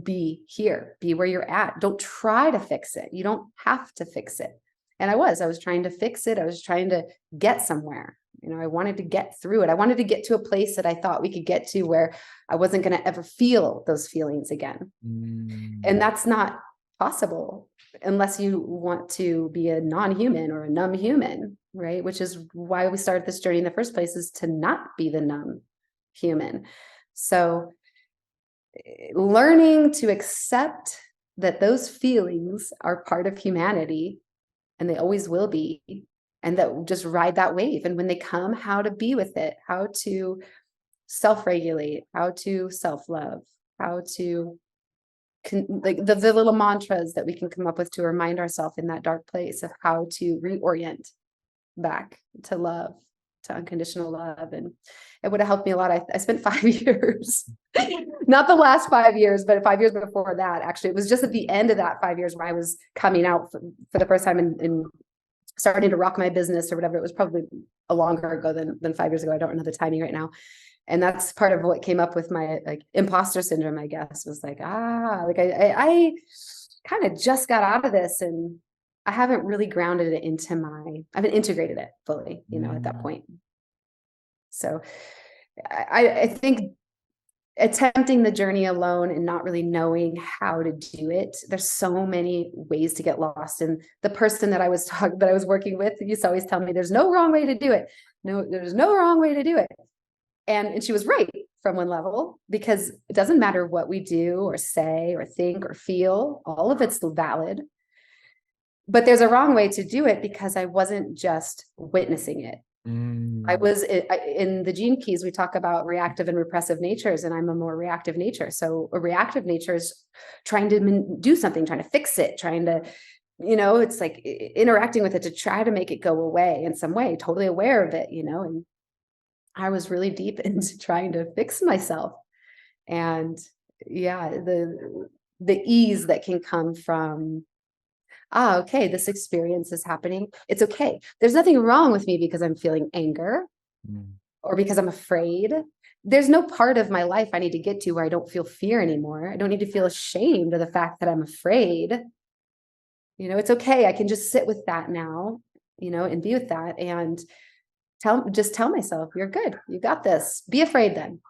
be here, be where you're at. Don't try to fix it. You don't have to fix it. And I was trying to fix it. I was trying to get somewhere. I wanted to get through it. I wanted to get to a place that I thought we could get to where I wasn't going to ever feel those feelings again. And that's not possible unless you want to be a non-human or a numb human, right? Which is why we started this journey in the first place, is to not be the numb human. So learning to accept that those feelings are part of humanity, and they always will be, and that just ride that wave. And when they come, how to be with it, how to self-regulate, how to self-love, how to like the little mantras that we can come up with to remind ourselves in that dark place of how to reorient back to love, to unconditional love. And it would have helped me a lot. I spent 5 years, not the last 5 years, but 5 years before that. Actually, it was just at the end of that 5 years where I was coming out for the first time in starting to rock my business or whatever. It was probably a longer ago than 5 years ago. I don't know the timing right now. And that's part of what came up with my like imposter syndrome, I guess, was like, I kind of just got out of this, and I haven't really grounded it into I haven't integrated it fully, at that point. So I think attempting the journey alone and not really knowing how to do it, there's so many ways to get lost. And the person that I was working with used to always tell me, there's no wrong way to do it. No, there's no wrong way to do it. And she was right from one level, because it doesn't matter what we do or say or think or feel, all of it's valid. but there's a wrong way to do it, because I wasn't just witnessing it. I was in the gene keys, we talk about reactive and repressive natures, and I'm a more reactive nature. So a reactive nature is trying to do something, trying to fix it, trying to, it's like interacting with it to try to make it go away in some way, totally aware of it, and I was really deep into trying to fix myself. And yeah, the ease that can come from, okay, this experience is happening. It's okay. There's nothing wrong with me because I'm feeling anger or because I'm afraid. There's no part of my life I need to get to where I don't feel fear anymore. I don't need to feel ashamed of the fact that I'm afraid. It's okay. I can just sit with that now, and be with that, and just tell myself, you're good. You got this. Be afraid then.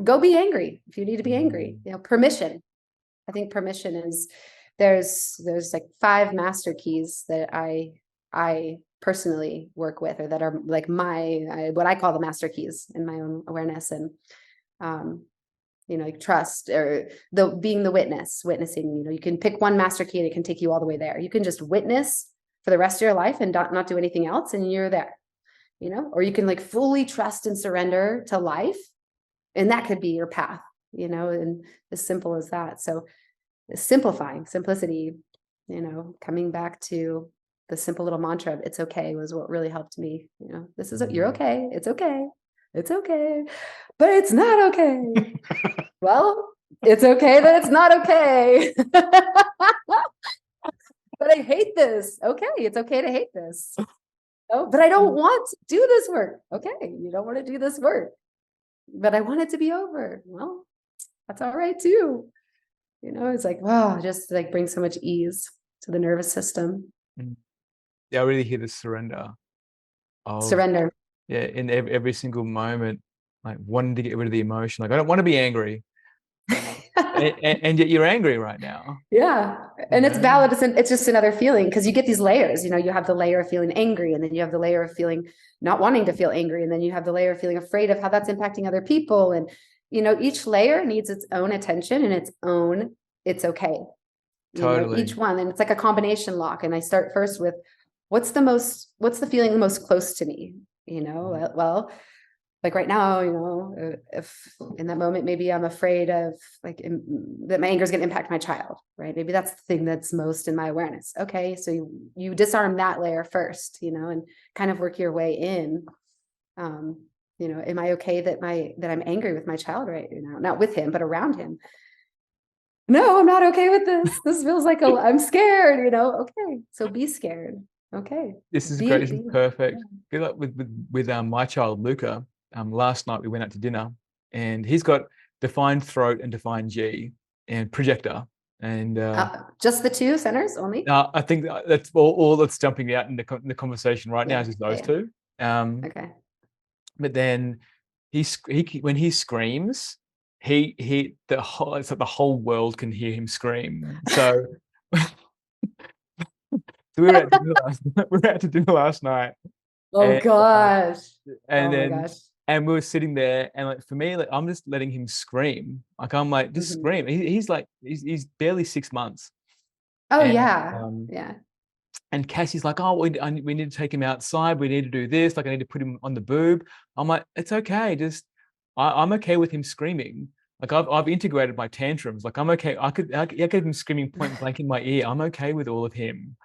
Go be angry if you need to be angry. Permission. I think permission is, there's like 5 master keys that I personally work with, or that are like what I call the master keys in my own awareness. And like trust, or being the witnessing. You can pick one master key and it can take you all the way there. You can just witness for the rest of your life and not do anything else, and you're there. Or you can like fully trust and surrender to life, and that could be your path. And as simple as that. So simplicity, coming back to the simple little mantra of it's okay was what really helped me. This is, you're okay. It's okay. It's okay. But it's not okay. Well, it's okay that it's not okay. But I hate this. Okay. It's okay to hate this. Oh, but I don't want to do this work. Okay. You don't want to do this work, but I want it to be over. Well, that's all right too. It's like, wow, just like brings so much ease to the nervous system. Yeah, I really hear the surrender. Surrender. Yeah, in every single moment, like wanting to get rid of the emotion. Like, I don't want to be angry. and yet you're angry right now. Yeah. And it's valid. It's just another feeling, because you get these layers. You have the layer of feeling angry, and then you have the layer of feeling not wanting to feel angry, and then you have the layer of feeling afraid of how that's impacting other people. And each layer needs its own attention and its own, it's okay. Totally. Each one. And it's like a combination lock. And I start first with what's the feeling the most close to me? Well, like right now, if in that moment, maybe I'm afraid of that my anger is going to impact my child, right? Maybe that's the thing that's most in my awareness. Okay. So you disarm that layer first, and kind of work your way in. Am I okay that I'm angry with my child right now? Not with him, but around him. No, I'm not okay with this. This feels like I'm scared, Okay. So be scared. Okay. This is great. This is perfect. Good luck with my child, Luca. Last night we went out to dinner, and he's got defined throat and defined G and projector. And just the 2 centers only? I think that's all that's jumping out in the conversation right now is just those 2. Okay. But then he when he screams, it's like the whole world can hear him scream. So, we were out to dinner last night. Oh gosh. And oh then my gosh. and we were sitting there, and like for me, like I'm just letting him scream. Like I'm like, just scream. He's barely 6 months. Oh yeah. Yeah. And Cassie's like, oh, we need to take him outside. We need to do this. Like I need to put him on the boob. I'm like, it's okay. Just I'm okay with him screaming. Like I've integrated my tantrums. Like I'm okay. I could get him screaming point blank in my ear. I'm okay with all of him.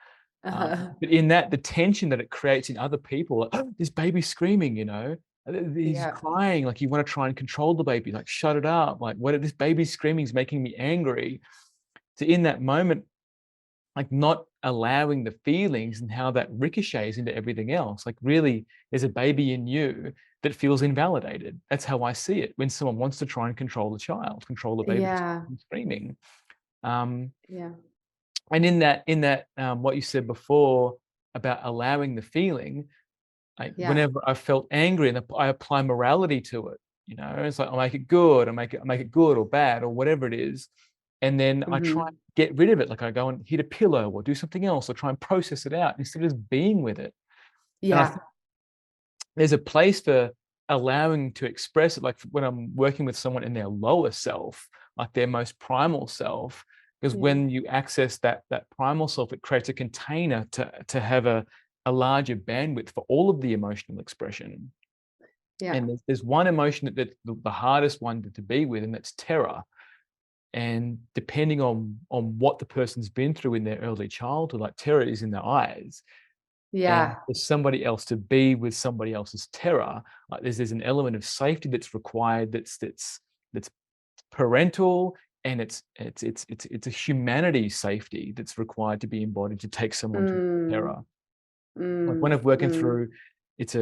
But in that, the tension that it creates in other people, like, oh, this baby's screaming, he's crying, like you want to try and control the baby, like shut it up, like what this baby's screaming is making me angry. So in that moment, like not allowing the feelings and how that ricochets into everything else. Like really, there's a baby in you that feels invalidated. That's how I see it when someone wants to try and control the child, control the baby screaming. And in that what you said before about allowing the feeling, like whenever I felt angry and I apply morality to it, it's like I make it good, I make it good or bad or whatever it is, and then I try and get rid of it. Like I go and hit a pillow or do something else or try and process it out instead of just being with it. Yeah, there's a place for allowing to express it. Like when I'm working with someone in their lower self, like their most primal self, Because Yeah. when you access that primal self, it creates a container to have a larger bandwidth for all of the emotional expression. Yeah. And there's one emotion that's the hardest one to be with, and that's terror. And depending on what the person's been through in their early childhood, like terror is in their eyes. And Yeah. for somebody else to be with somebody else's terror, like there's an element of safety that's required, that's parental, and it's a humanity safety that's required to be embodied to take someone through Mm, terror. Like when mm, I'm working mm. through, it's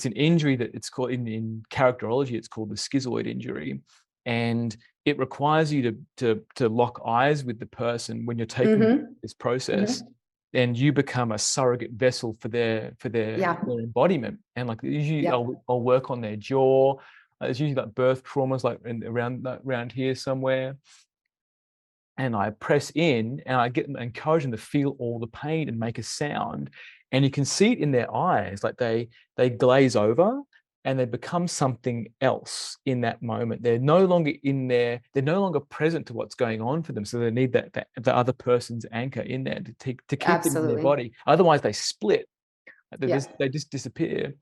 an injury that it's called in characterology, it's called the schizoid injury. And it requires you to lock eyes with the person when you're taking Mm-hmm. this process, Mm-hmm. and you become a surrogate vessel for their Yeah. embodiment. And like usually Yeah. I'll work on their jaw. There's usually like birth traumas like around here somewhere. And I press in and I encourage them to feel all the pain and make a sound. And you can see it in their eyes, like they glaze over and they become something else in that moment. They're no longer in there, they're no longer present to what's going on for them. So they need that the other person's anchor in there to keep them in their Absolutely. body. Otherwise they split. Yeah. They just disappear.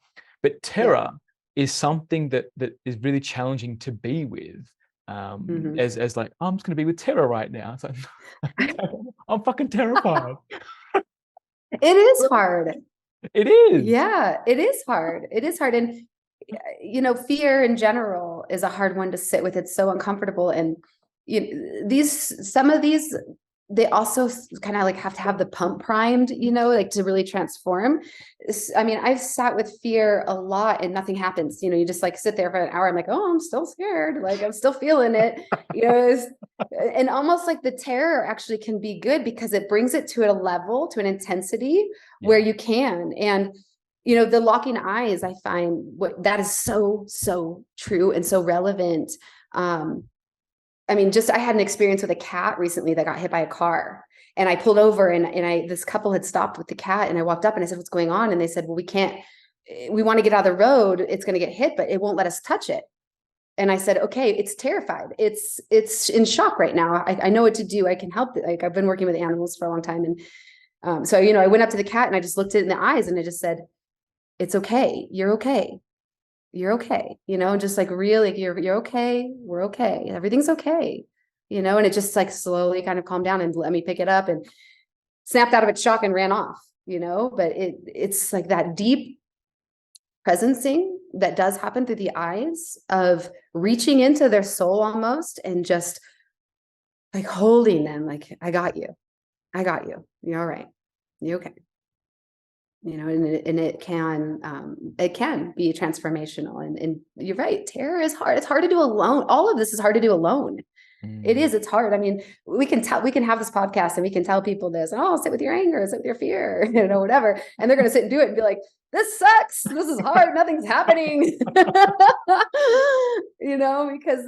But Yeah. terror is something that is really challenging to be with. Mm-hmm. As like, I'm just going to be with terror right now. It's like, I'm fucking terrified. It is hard. It is. Yeah, it is hard. It is hard. And, fear in general is a hard one to sit with. It's so uncomfortable. And some of these, they also kind of like have to have the pump primed, like to really transform. I mean, I've sat with fear a lot and nothing happens. You just like sit there for an hour. I'm like, oh, I'm still scared. Like I'm still feeling it, and almost like the terror actually can be good because it brings it to a level, to an intensity where Yeah. you can. And, the locking eyes, I find that is so, so true and so relevant. I mean, I had an experience with a cat recently that got hit by a car, and I pulled over and this couple had stopped with the cat, and I walked up and I said, what's going on? And they said, well, we want to get out of the road. It's going to get hit, but it won't let us touch it. And I said, okay, it's terrified. It's in shock right now. I know what to do. I can help it. Like I've been working with animals for a long time. And so, I went up to the cat and I just looked it in the eyes and I just said, it's okay. You're okay. You're okay. Just like really, you're okay. We're okay. Everything's okay. And it just like slowly kind of calmed down and let me pick it up and snapped out of its shock and ran off, but it's like that deep presencing that does happen through the eyes of reaching into their soul almost and just like holding them, like, I got you. I got you. You're all right. You're okay. And it can be transformational. And you're right. Terror is hard. It's hard to do alone. All of this is hard to do alone. It is. It's hard. I mean, we can have this podcast and we can tell people this, oh, sit with your anger, sit with your fear, whatever. And they're going to sit and do it and be like, this sucks. This is hard. Nothing's happening. Because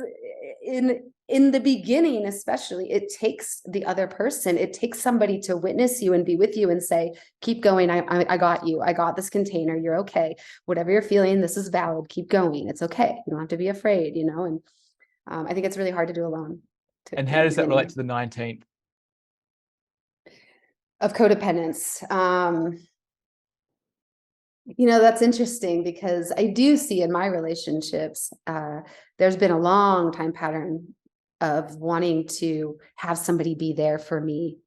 in the beginning, especially, it takes the other person, it takes somebody to witness you and be with you and say, keep going. I got you. I got this container. You're okay. Whatever you're feeling, this is valid. Keep going. It's okay. You don't have to be afraid, and I think it's really hard to do alone. And how does that relate to the 19th? Of codependence. That's interesting because I do see in my relationships, there's been a long time pattern of wanting to have somebody be there for me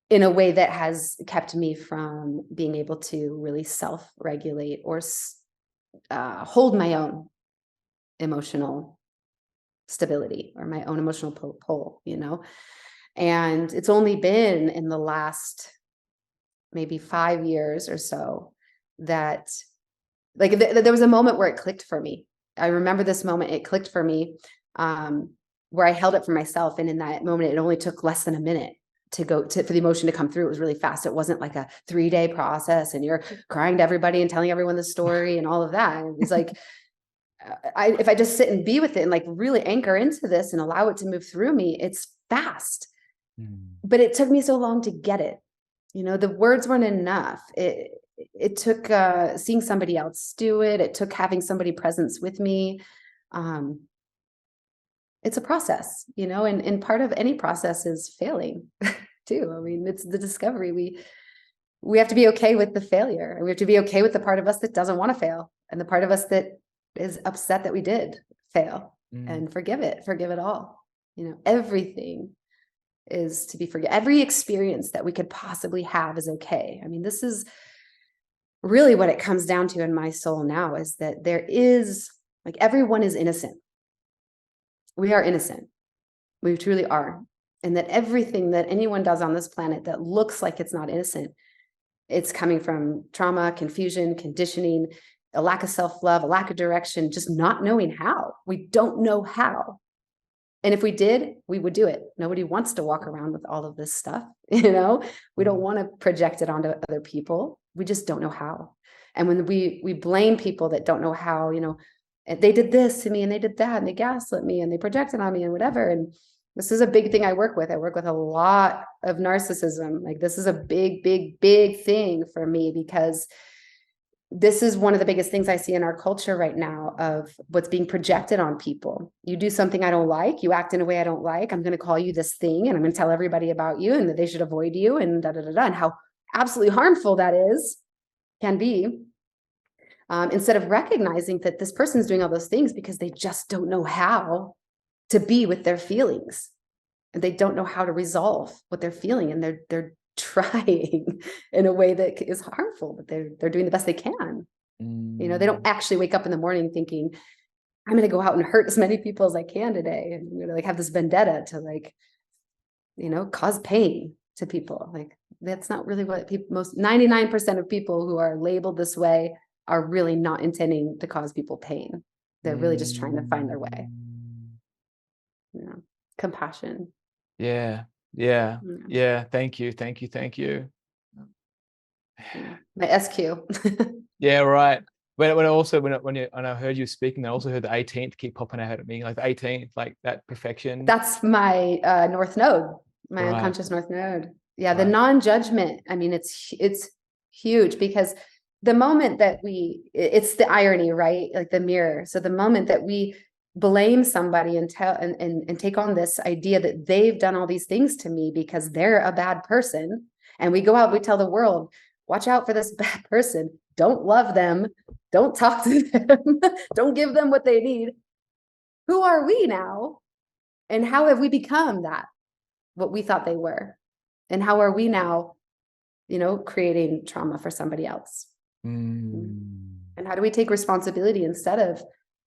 in a way that has kept me from being able to really self-regulate or hold my own emotional stability or my own emotional pull, and it's only been in the last maybe 5 years or so that like there was a moment where it clicked for me. I remember this moment, it clicked for me, where I held it for myself. And in that moment, it only took less than a minute for the emotion to come through. It was really fast. It wasn't like a 3-day process and you're crying to everybody and telling everyone the story and all of that. It was like, if I just sit and be with it and like really anchor into this and allow it to move through me, it's fast. But it took me so long to get it. The words weren't enough. It took seeing somebody else do it. It took having somebody presence with me. it's a process, you know, and part of any process is failing too. I mean, it's the discovery. We have to be okay with the failure, and we have to be okay with the part of us that doesn't want to fail, and the part of us that is upset that we did fail, and forgive it all. You know, everything is to be forgiven. Every experience that we could possibly have is okay. I mean, this is really what it comes down to in my soul now, is that there is, like, everyone is innocent. We are innocent. We truly are. And that everything that anyone does on this planet that looks like it's not innocent, it's coming from trauma, confusion, conditioning, a lack of self-love, a lack of direction, just not knowing how. We don't know how. And if we did, we would do it. Nobody wants to walk around with all of this stuff, you know? We don't want to project it onto other people. We just don't know how. And when we blame people that don't know how, you know, they did this to me and they did that and they gaslit me and they projected on me and whatever. And this is a big thing I work with. I work with a lot of narcissism. Like, this is a big, big, big thing for me, because this is one of the biggest things I see in our culture right now, of what's being projected on people. You do something I don't like, you act in a way I don't like, I'm going to call you this thing, and I'm going to tell everybody about you and that they should avoid you, and and how absolutely harmful that can be. Instead of recognizing that this person's doing all those things because they just don't know how to be with their feelings, and they don't know how to resolve what they're feeling, and they're trying in a way that is harmful, but they're doing the best they can. You know, they don't actually wake up in the morning thinking, I'm going to go out and hurt as many people as I can today, and I'm going to, like, have this vendetta to, like, you know, cause pain to people. Like, that's not really what people, most 99% of people who are labeled this way are really not intending to cause people pain. They're really just trying to find their way. You know, compassion. Yeah. Thank you. My SQ. Yeah, right. When I heard you speaking, I also heard the 18th keep popping out at me, like the 18th, like that perfection. That's my North Node, my unconscious North Node. Yeah, the non-judgment. I mean, it's huge, because the moment that it's the irony, right? Like the mirror. So the moment that we blame somebody and take on this idea that they've done all these things to me because they're a bad person, and we go out, we tell the world, watch out for this bad person, don't love them, don't talk to them, don't give them what they need. Who are we now? And how have we become that, what we thought they were? And how are we now, you know, creating trauma for somebody else? And how do we take responsibility instead of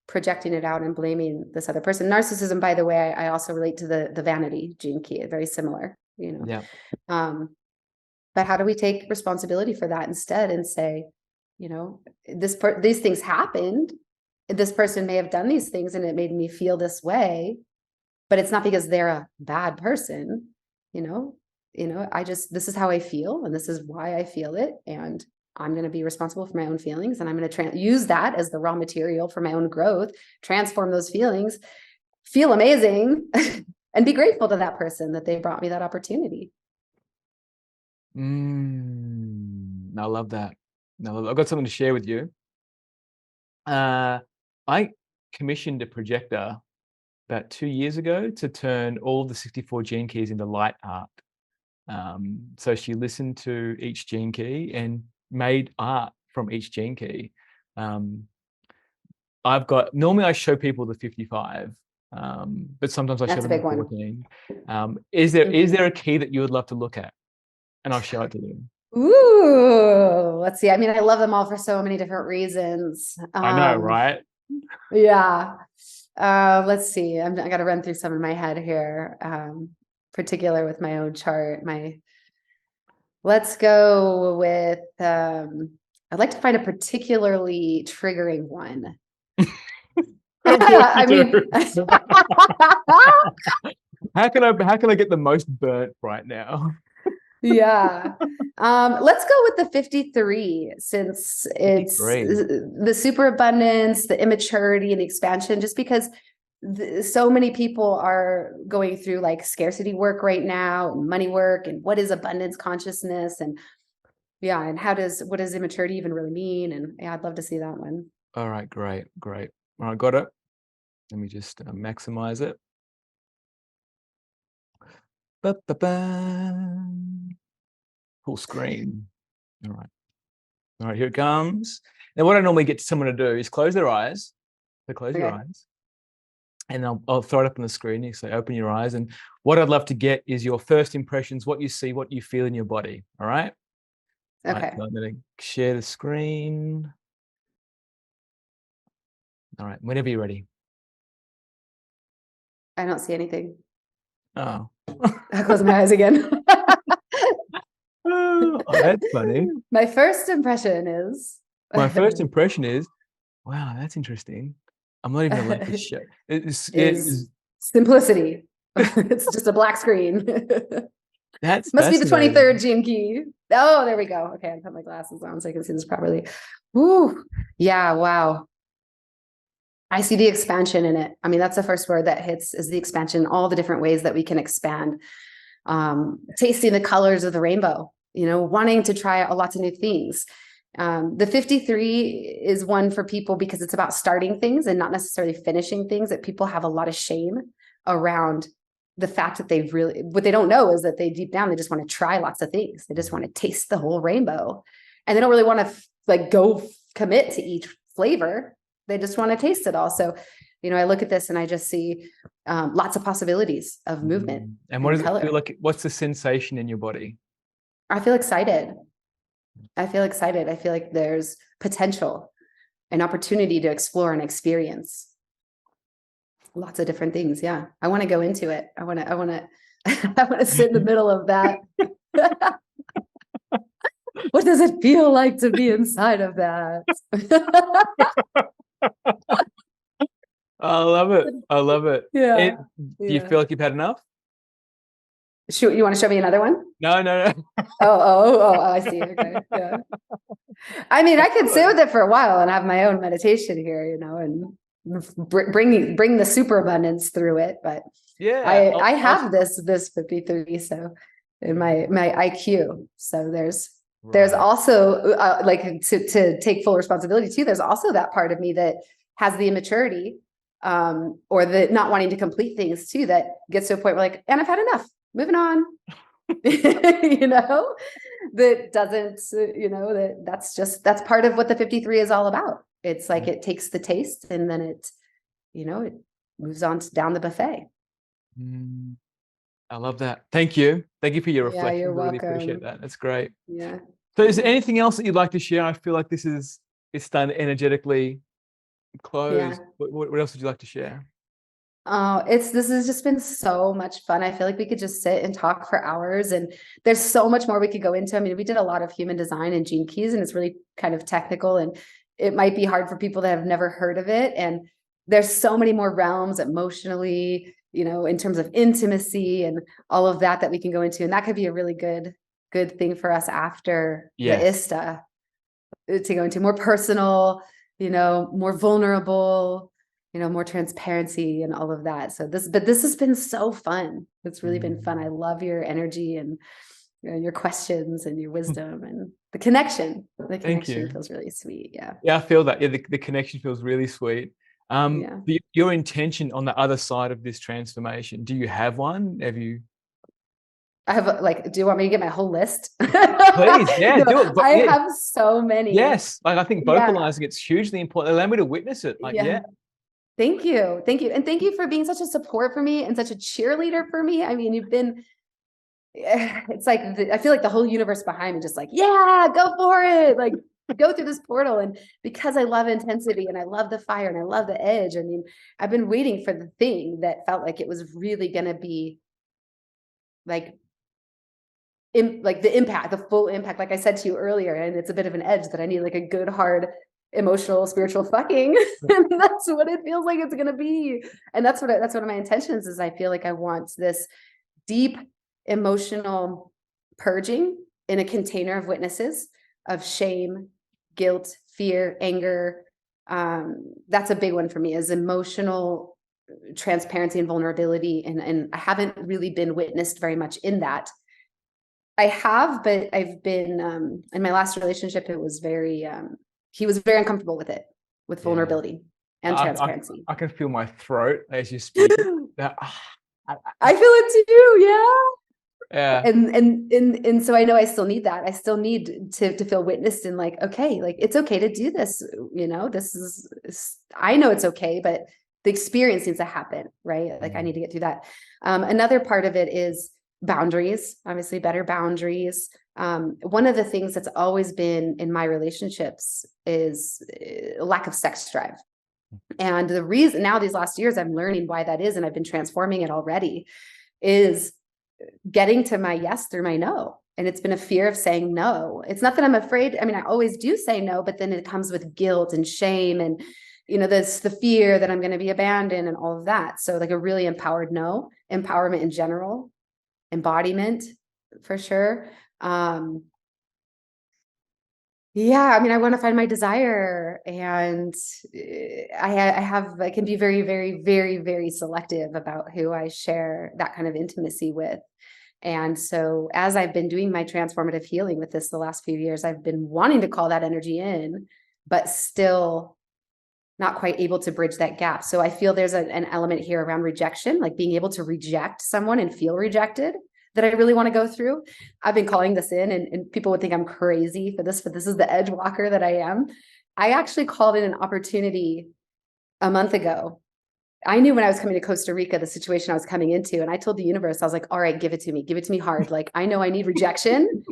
projecting it out and blaming this other person? Narcissism, by the way, I also relate to the vanity gene key, very similar, you know. Yeah. But how do we take responsibility for that instead and say, you know, these things happened. This person may have done these things and it made me feel this way, but it's not because they're a bad person, you know, this is how I feel, and this is why I feel it. And I'm going to be responsible for my own feelings, and I'm going to use that as the raw material for my own growth, transform those feelings, feel amazing, and be grateful to that person that they brought me that opportunity. I love that. I've got something to share with you. I commissioned a projector about 2 years ago to turn all the 64 gene keys into light art. So she listened to each gene key and made art from each gene key. Normally I show people the 55, but sometimes I show them the 14. Is there a key that you would love to look at? And I'll show it to them. Ooh, let's see. I mean, I love them all for so many different reasons. I know, right? Yeah. Let's see. I got to run through some in my head here. Particular with my own chart. Let's go with, I'd like to find a particularly triggering one. I mean, how can I get the most burnt right now? Yeah. Let's go with the 53, since it's 53. The superabundance, the immaturity, and the expansion, just because so many people are going through like scarcity work right now, and money work, and what is abundance consciousness, and and what does immaturity even really mean? And yeah, I'd love to see that one. All right, great. All right, got it. Let me just maximize it. Ba-ba-ba. Full screen. All right. All right, here it comes. Now, what I normally get someone to do is close their eyes. So close your Okay. eyes. And I'll throw it up on the screen. You say, open your eyes. And what I'd love to get is your first impressions, what you see, what you feel in your body. All right. All right. Okay. So I'm going to share the screen. All right. Whenever you're ready. I don't see anything. Oh. I'll close my eyes again. Oh, that's funny. My first impression is My first impression is, wow, that's interesting. I'm not even allowed to show. It is is simplicity. It's just a black screen. that's Must be the fascinating. 23rd gene key. Oh, there we go. Okay, I put my glasses on so I can see this properly. Woo. Yeah, wow. I see the expansion in it. I mean, that's the first word that hits is the expansion, all the different ways that we can expand. Tasting the colors of the rainbow, wanting to try lots of new things. The 53 is one for people because it's about starting things and not necessarily finishing things, that people have a lot of shame around the fact that what they don't know is that they deep down, they just want to try lots of things. They just want to taste the whole rainbow, and they don't really want to go commit to each flavor. They just want to taste it all. So, I look at this and I just see lots of possibilities of movement And what does color. it feel like? What's the sensation in your body? I feel excited. I feel like there's potential, an opportunity to explore and experience lots of different things. Yeah. I want to go into it. I want to sit in the middle of that. What does it feel like to be inside of that? I love it. I love it. Yeah. Do you feel like you've had enough? Shoot, you want to show me another one? No. Oh, I see. Okay. Yeah. I mean, I could sit with it for a while and have my own meditation here, and bring the superabundance through it. But Yeah. I have this 53, so in my IQ. So there's also like to take full responsibility too. There's also that part of me that has the immaturity, or the not wanting to complete things too, that gets to a point where and I've had enough, moving on. That doesn't, that's part of what the 53 is all about. It's like it takes the taste and then it moves on down the buffet. I love that. Thank you for your reflection. Yeah, you're Really welcome. appreciate that. That's great. Yeah. So is there anything else that you'd like to share? I feel like it's done energetically close. Yeah. What else would you like to share? Oh, this has just been so much fun. I feel like we could just sit and talk for hours, and there's so much more we could go into. I mean, we did a lot of human design and gene keys, and it's really kind of technical, and it might be hard for people that have never heard of it. And there's so many more realms emotionally, in terms of intimacy and all of that we can go into. And that could be a really good thing for us after the ISTA to go into more personal, more vulnerable, more transparency and all of that. So this has been so fun. It's really been fun. I love your energy and your questions and your wisdom and the connection. The connection feels really sweet. Yeah. Yeah, I feel that. Yeah, the connection feels really sweet. Your intention on the other side of this transformation, do you have one? Have you? I have do you want me to get my whole list? Please, yeah, No, do it. I have so many. Yes, I think vocalizing it's hugely important. Allow me to witness it. Thank you. And thank you for being such a support for me and such a cheerleader for me. I mean, you've been, it's like, I feel like the whole universe behind me, just yeah, go for it. Go through this portal. And because I love intensity and I love the fire and I love the edge. I mean, I've been waiting for the thing that felt like it was really going to be the impact, the full impact, like I said to you earlier. And it's a bit of an edge that I need a good, hard, emotional, spiritual fucking. And that's what it feels like it's going to be. And that's one of my intentions is I feel like I want this deep emotional purging in a container of witnesses of shame, guilt, fear, anger. That's a big one for me, is emotional transparency and vulnerability. And I haven't really been witnessed very much in that. I have, but I've been, in my last relationship, it was he was very uncomfortable with it, with vulnerability and transparency. I can feel my throat as you speak. I feel it too. Yeah. Yeah. And so I know I still need that. I still need to feel witnessed and like, okay, like it's okay to do this. This is, I know it's okay, but the experience needs to happen, right? Like I need to get through that. Another part of it is boundaries, obviously better boundaries. One of the things that's always been in my relationships is lack of sex drive. And the reason now these last years, I'm learning why that is, and I've been transforming it already, is getting to my yes through my no. And it's been a fear of saying no. It's not that I'm afraid. I mean, I always do say no, but then it comes with guilt and shame and, this, the fear that I'm going to be abandoned and all of that. So like a really empowered no, empowerment in general, embodiment for sure. Yeah, I mean, I want to find my desire, and I can be very, very, very, very selective about who I share that kind of intimacy with. And so as I've been doing my transformative healing with this the last few years, I've been wanting to call that energy in, but still not quite able to bridge that gap. So I feel there's an element here around rejection, like being able to reject someone and feel rejected, that I really want to go through. I've been calling this in, and people would think I'm crazy for this, but this is the edge walker that I am. I actually called in an opportunity a month ago. I knew when I was coming to Costa Rica, the situation I was coming into, and I told the universe, I was like, all right, give it to me hard. Like, I know I need rejection.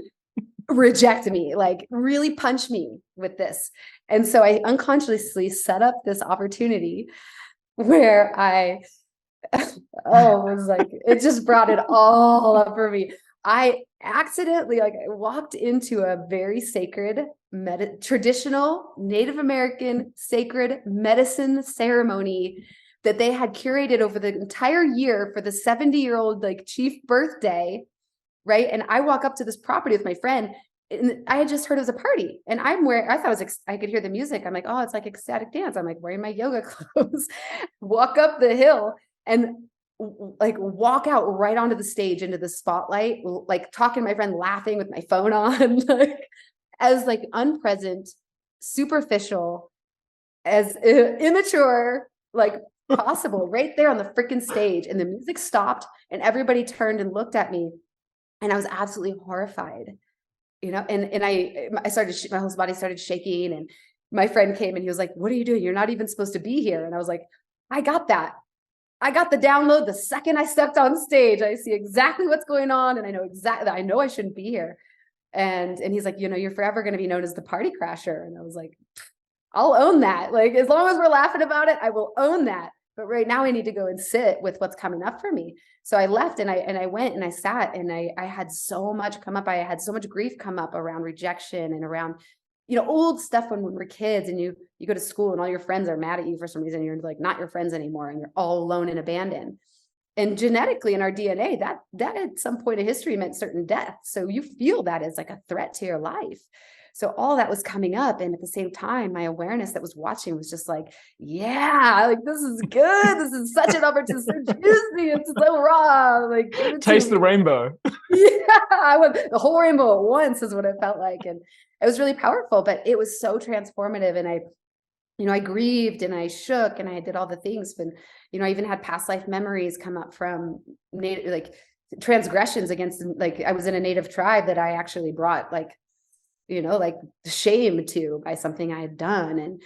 Reject me, like really punch me with this. And so I unconsciously set up this opportunity where it was like, it just brought it all up for me. I accidentally, I walked into a very sacred, traditional Native American sacred medicine ceremony that they had curated over the entire year for the 70-year-old chief birthday, right? And I walk up to this property with my friend, and I had just heard it was a party, and I thought I could hear the music. I'm like, oh, it's like ecstatic dance. I'm like wearing my yoga clothes, walk up the hill, and walk out right onto the stage into the spotlight, talking to my friend, laughing with my phone on, as unpresent, superficial, as immature possible, right there on the freaking stage. And the music stopped, and everybody turned and looked at me, and I was absolutely horrified, and I started, my whole body started shaking, and my friend came and he was like, what are you doing? You're not even supposed to be here. And I was like, I got that. I got the download the second I stepped on stage. I see exactly what's going on, and I know I shouldn't be here. And he's like, you're forever going to be known as the party crasher. And I was like, I'll own that. As long as we're laughing about it, I will own that. But right now I need to go and sit with what's coming up for me. So I left, and I went and I sat, and I had so much come up. I had so much grief come up around rejection and around, old stuff when we were kids, and you go to school and all your friends are mad at you for some reason. You're not your friends anymore, and you're all alone and abandoned. And genetically in our DNA, that at some point in history meant certain death. So you feel that as a threat to your life. So all that was coming up. And at the same time, my awareness that was watching was just yeah, this is good. This is such an opportunity. It's so juicy. It's so raw. Taste the rainbow. Yeah, I went the whole rainbow at once is what it felt like. And it was really powerful, but it was so transformative. And I grieved, and I shook, and I did all the things. But, I even had past life memories come up from transgressions against, I was in a Native tribe that I actually brought shame to by something I had done. And,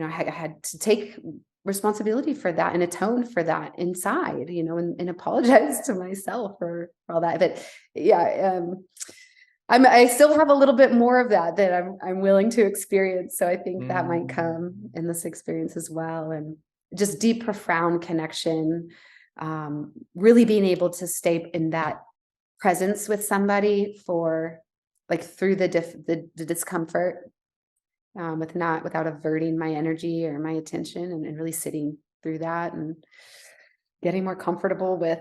I had to take responsibility for that and atone for that inside, and apologize to myself for all that. But yeah, I still have a little bit more of that I'm willing to experience. So I think that might come in this experience as well. And just deep, profound connection, really being able to stay in that presence with somebody for through the discomfort, without averting my energy or my attention, and really sitting through that and getting more comfortable with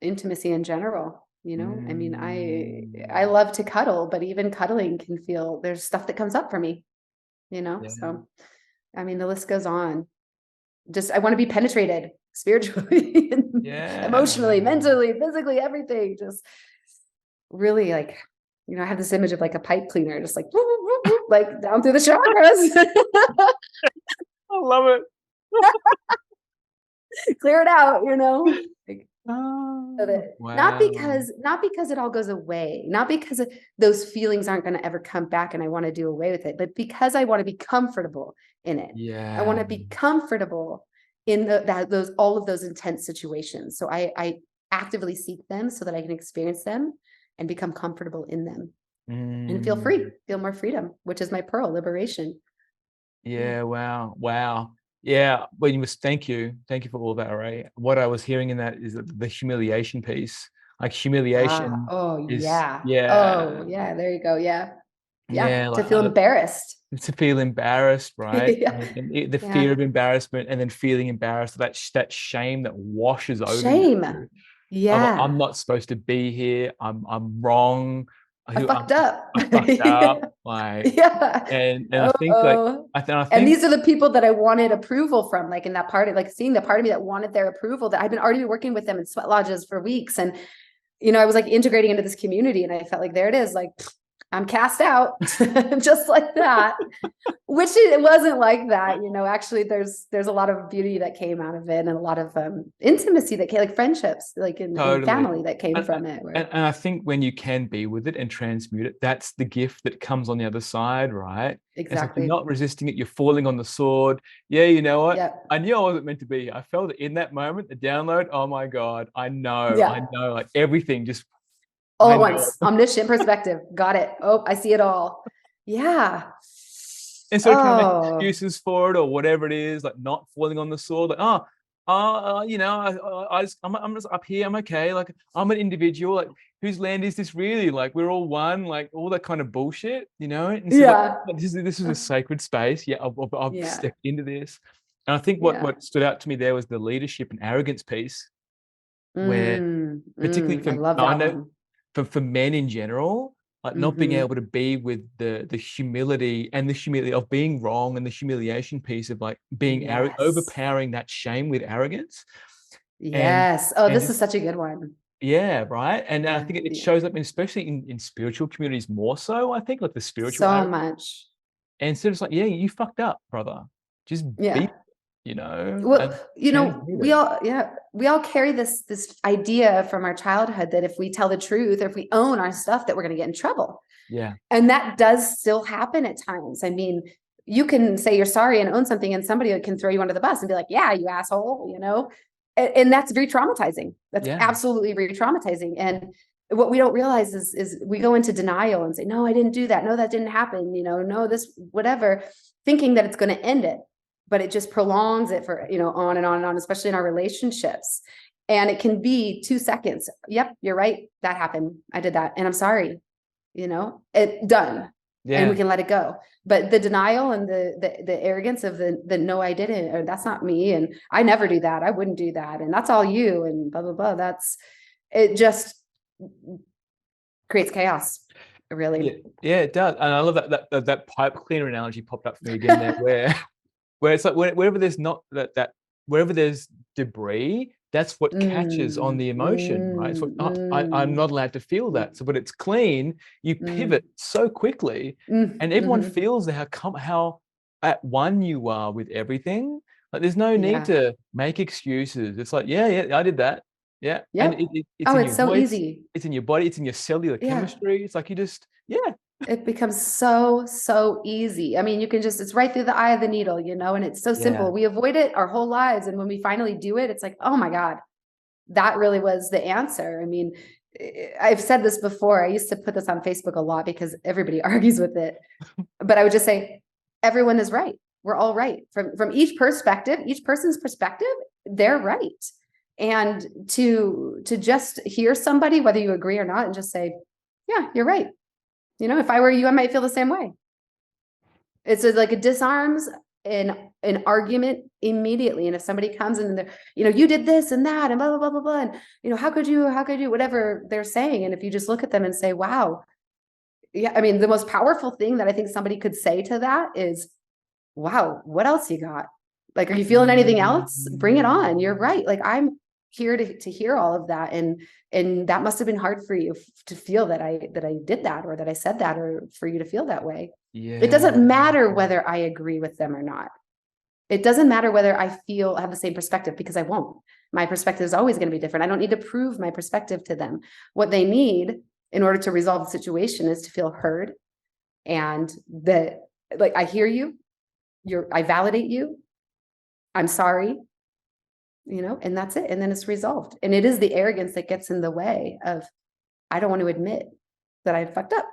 intimacy in general. I mean, I love to cuddle, but even cuddling can feel, there's stuff that comes up for me, Yeah. So I mean, the list goes on. Just, I want to be penetrated spiritually, emotionally, mentally, physically, everything. Just really I have this image of a pipe cleaner, just whoop, whoop, whoop, down through the chakras. I love it. clear it out, like, so Oh, that not wow. because it all goes away, not because those feelings aren't going to ever come back and I want to do away with it, but because I want to be comfortable in it. I want Yeah. to be comfortable in those all of those intense situations. So I actively seek them so that I can experience them and become comfortable in them and feel Mm. free, feel more freedom, which is my pearl, liberation. Yeah. Yeah, wow. Wow. Yeah, well, thank you. Thank you for all that, Aeray. What I was hearing in that is the humiliation piece. Like humiliation Oh is, yeah. yeah, Oh yeah. There you go. Yeah. Yeah. yeah, To feel like embarrassed. to feel embarrassed, right? Yeah. The fear Yeah. of embarrassment, and then feeling embarrassed, that shame that washes over you. Shame. Of like, I'm Yeah. not supposed to be here. I'm wrong. I Who fucked up. I fucked up. Like, Yeah. and I think like Oh. I And think these are the people that I wanted approval from, like in that part of, like seeing the part of me that wanted their approval, that I've been already working with them in sweat lodges for weeks. And, I was like integrating into this community and I felt like, there it is. Like, I'm cast out just like that. Which it wasn't like that, actually there's a lot of beauty that came out of it and a lot of intimacy that came, like friendships, like in totally. family that came from it, where And I think when you can be with it and transmute it, that's the gift that comes on the other side, right? It's like you're exactly. not resisting it, you're falling on the sword. Yeah, you know what? Yep. I knew I wasn't meant to be here. I felt it in that moment, the download. Oh my God, I Yeah. know, like everything just, All I at know. once. Omniscient perspective. Got it. Oh, I see it all. Yeah. Instead of trying to make Oh, excuses for it or whatever it is, like not falling on the sword, like, I'm just up here, I'm okay. Like, I'm an individual. Like, whose land is this really? Like, we're all one. Like, all that kind of bullshit, Instead of like, yeah. this is a sacred space. Yeah, I've Yeah. stepped into this, and I think Yeah. what stood out to me there was the leadership and arrogance piece, where particularly I for love I that know one. for men in general, like not being Mm-hmm. able to be with the humility and the humility of being wrong and the humiliation piece of like being Yes. overpowering that shame with arrogance and Yes. Oh, and this just is such a good one. yeah, right. And I Yeah. think it Yeah. shows up especially in spiritual communities more so, I think, like the spiritual So arrogance. much. And instead it's like, yeah, you fucked up, brother. Just be, Yeah. Well, and transmute it. we all carry this idea from our childhood that if we tell the truth or if we own our stuff, that we're going to get in trouble. Yeah. And that does still happen at times. I mean, you can say you're sorry and own something, and somebody can throw you under the bus and be like, yeah, you asshole. And that's re-traumatizing. That's Yeah. absolutely re-traumatizing. And what we don't realize is we go into denial and say, no, I didn't do that. No, that didn't happen. No, this, whatever, thinking that it's going to end it, but it just prolongs it for, on and on and on, especially in our relationships. And it can be 2 seconds. Yep, you're right. That happened. I did that. And I'm sorry, it done. And we Yeah. can let it go. But the denial and the arrogance of the no, I didn't, or that's not me, and I never do that, I wouldn't do that, and that's all you, and blah blah blah. It just creates chaos, Yeah, really. yeah, it does. And I love that pipe cleaner analogy popped up for me again there, where it's like wherever there's not wherever there's debris, that's what catches on Mm, the emotion, right? It's what mm, I'm mm, not allowed to feel mm, that. So when it's clean, you pivot mm, so quickly, and everyone mhm. feels how at one you are with everything. Like there's no need Yeah. to make excuses. It's like, yeah, I did that. Yeah. And Yep. it's Oh, in it's your so voice, easy. it's in your body, it's in your cellular Yeah. chemistry. It's like you just, yeah. It becomes so easy. I mean, it's right through the eye of the needle, and it's so Yeah. simple. We avoid it our whole lives. And when we finally do it, it's like, oh my God, that really was the answer. I mean, I've said this before. I used to put this on Facebook a lot because everybody argues with it. But I would just say, everyone is right. We're all right. From each perspective, each person's perspective, they're right. And to just hear somebody, whether you agree or not, and just say, yeah, you're right. If I were you, I might feel the same way. It's like it disarms an argument immediately. And if somebody comes and they're, you did this and that and blah, blah, blah, blah, blah. And, how could you, whatever they're saying. And if you just look at them and say, wow. Yeah. I mean, the most powerful thing that I think somebody could say to that is, wow, what else you got? Like, are you feeling anything else? Bring it on. You're right. Like, I'm here to hear all of that. And that must've been hard for you to feel that I did that, or that I said that, or for you to feel that way. It Yeah. doesn't matter whether I agree with them or not. It doesn't matter whether I have the same perspective, because I won't. My perspective is always going to be different. I don't need to prove my perspective to them. What they need in order to resolve the situation is to feel heard, and that, like, I hear you, I validate you, I'm sorry, and that's it. And then it's resolved. And it is the arrogance that gets in the way of, I don't want to admit that I fucked up.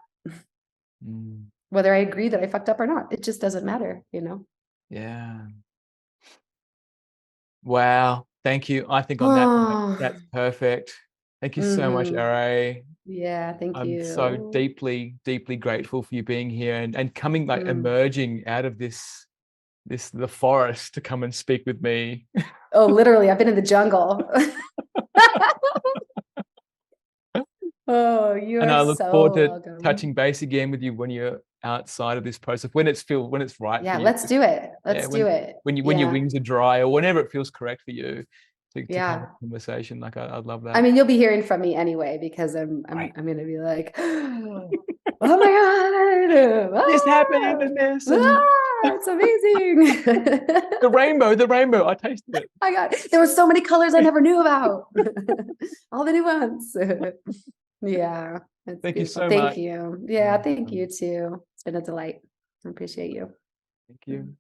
Whether I agree that I fucked up or not, it just doesn't matter, Yeah. Wow. Thank you. I think on that note, that's perfect. Thank you so much, Aeray. Yeah, thank I'm you. so deeply, deeply grateful for you being here and coming, like, emerging out of the forest to come and speak with me. Oh, literally, I've been in the jungle. Oh, you And are I look forward so to welcome. touching base again with you when you're outside of this process, when it's right for Yeah, you. let's do it. Let's do it. When your Yeah. wings are dry, or whenever it fews correct for you to have Yeah. a conversation. Like, I'd love that. I mean, you'll be hearing from me anyway, because I'm going to be like, oh my God, This happened and this and it's amazing. the rainbow. I tasted it. I got, there were so many colors I never knew about. All the new ones. Yeah. It's Thank you beautiful. so Thank much. you. Yeah. Thank you too. It's been a delight. I appreciate you. Thank you.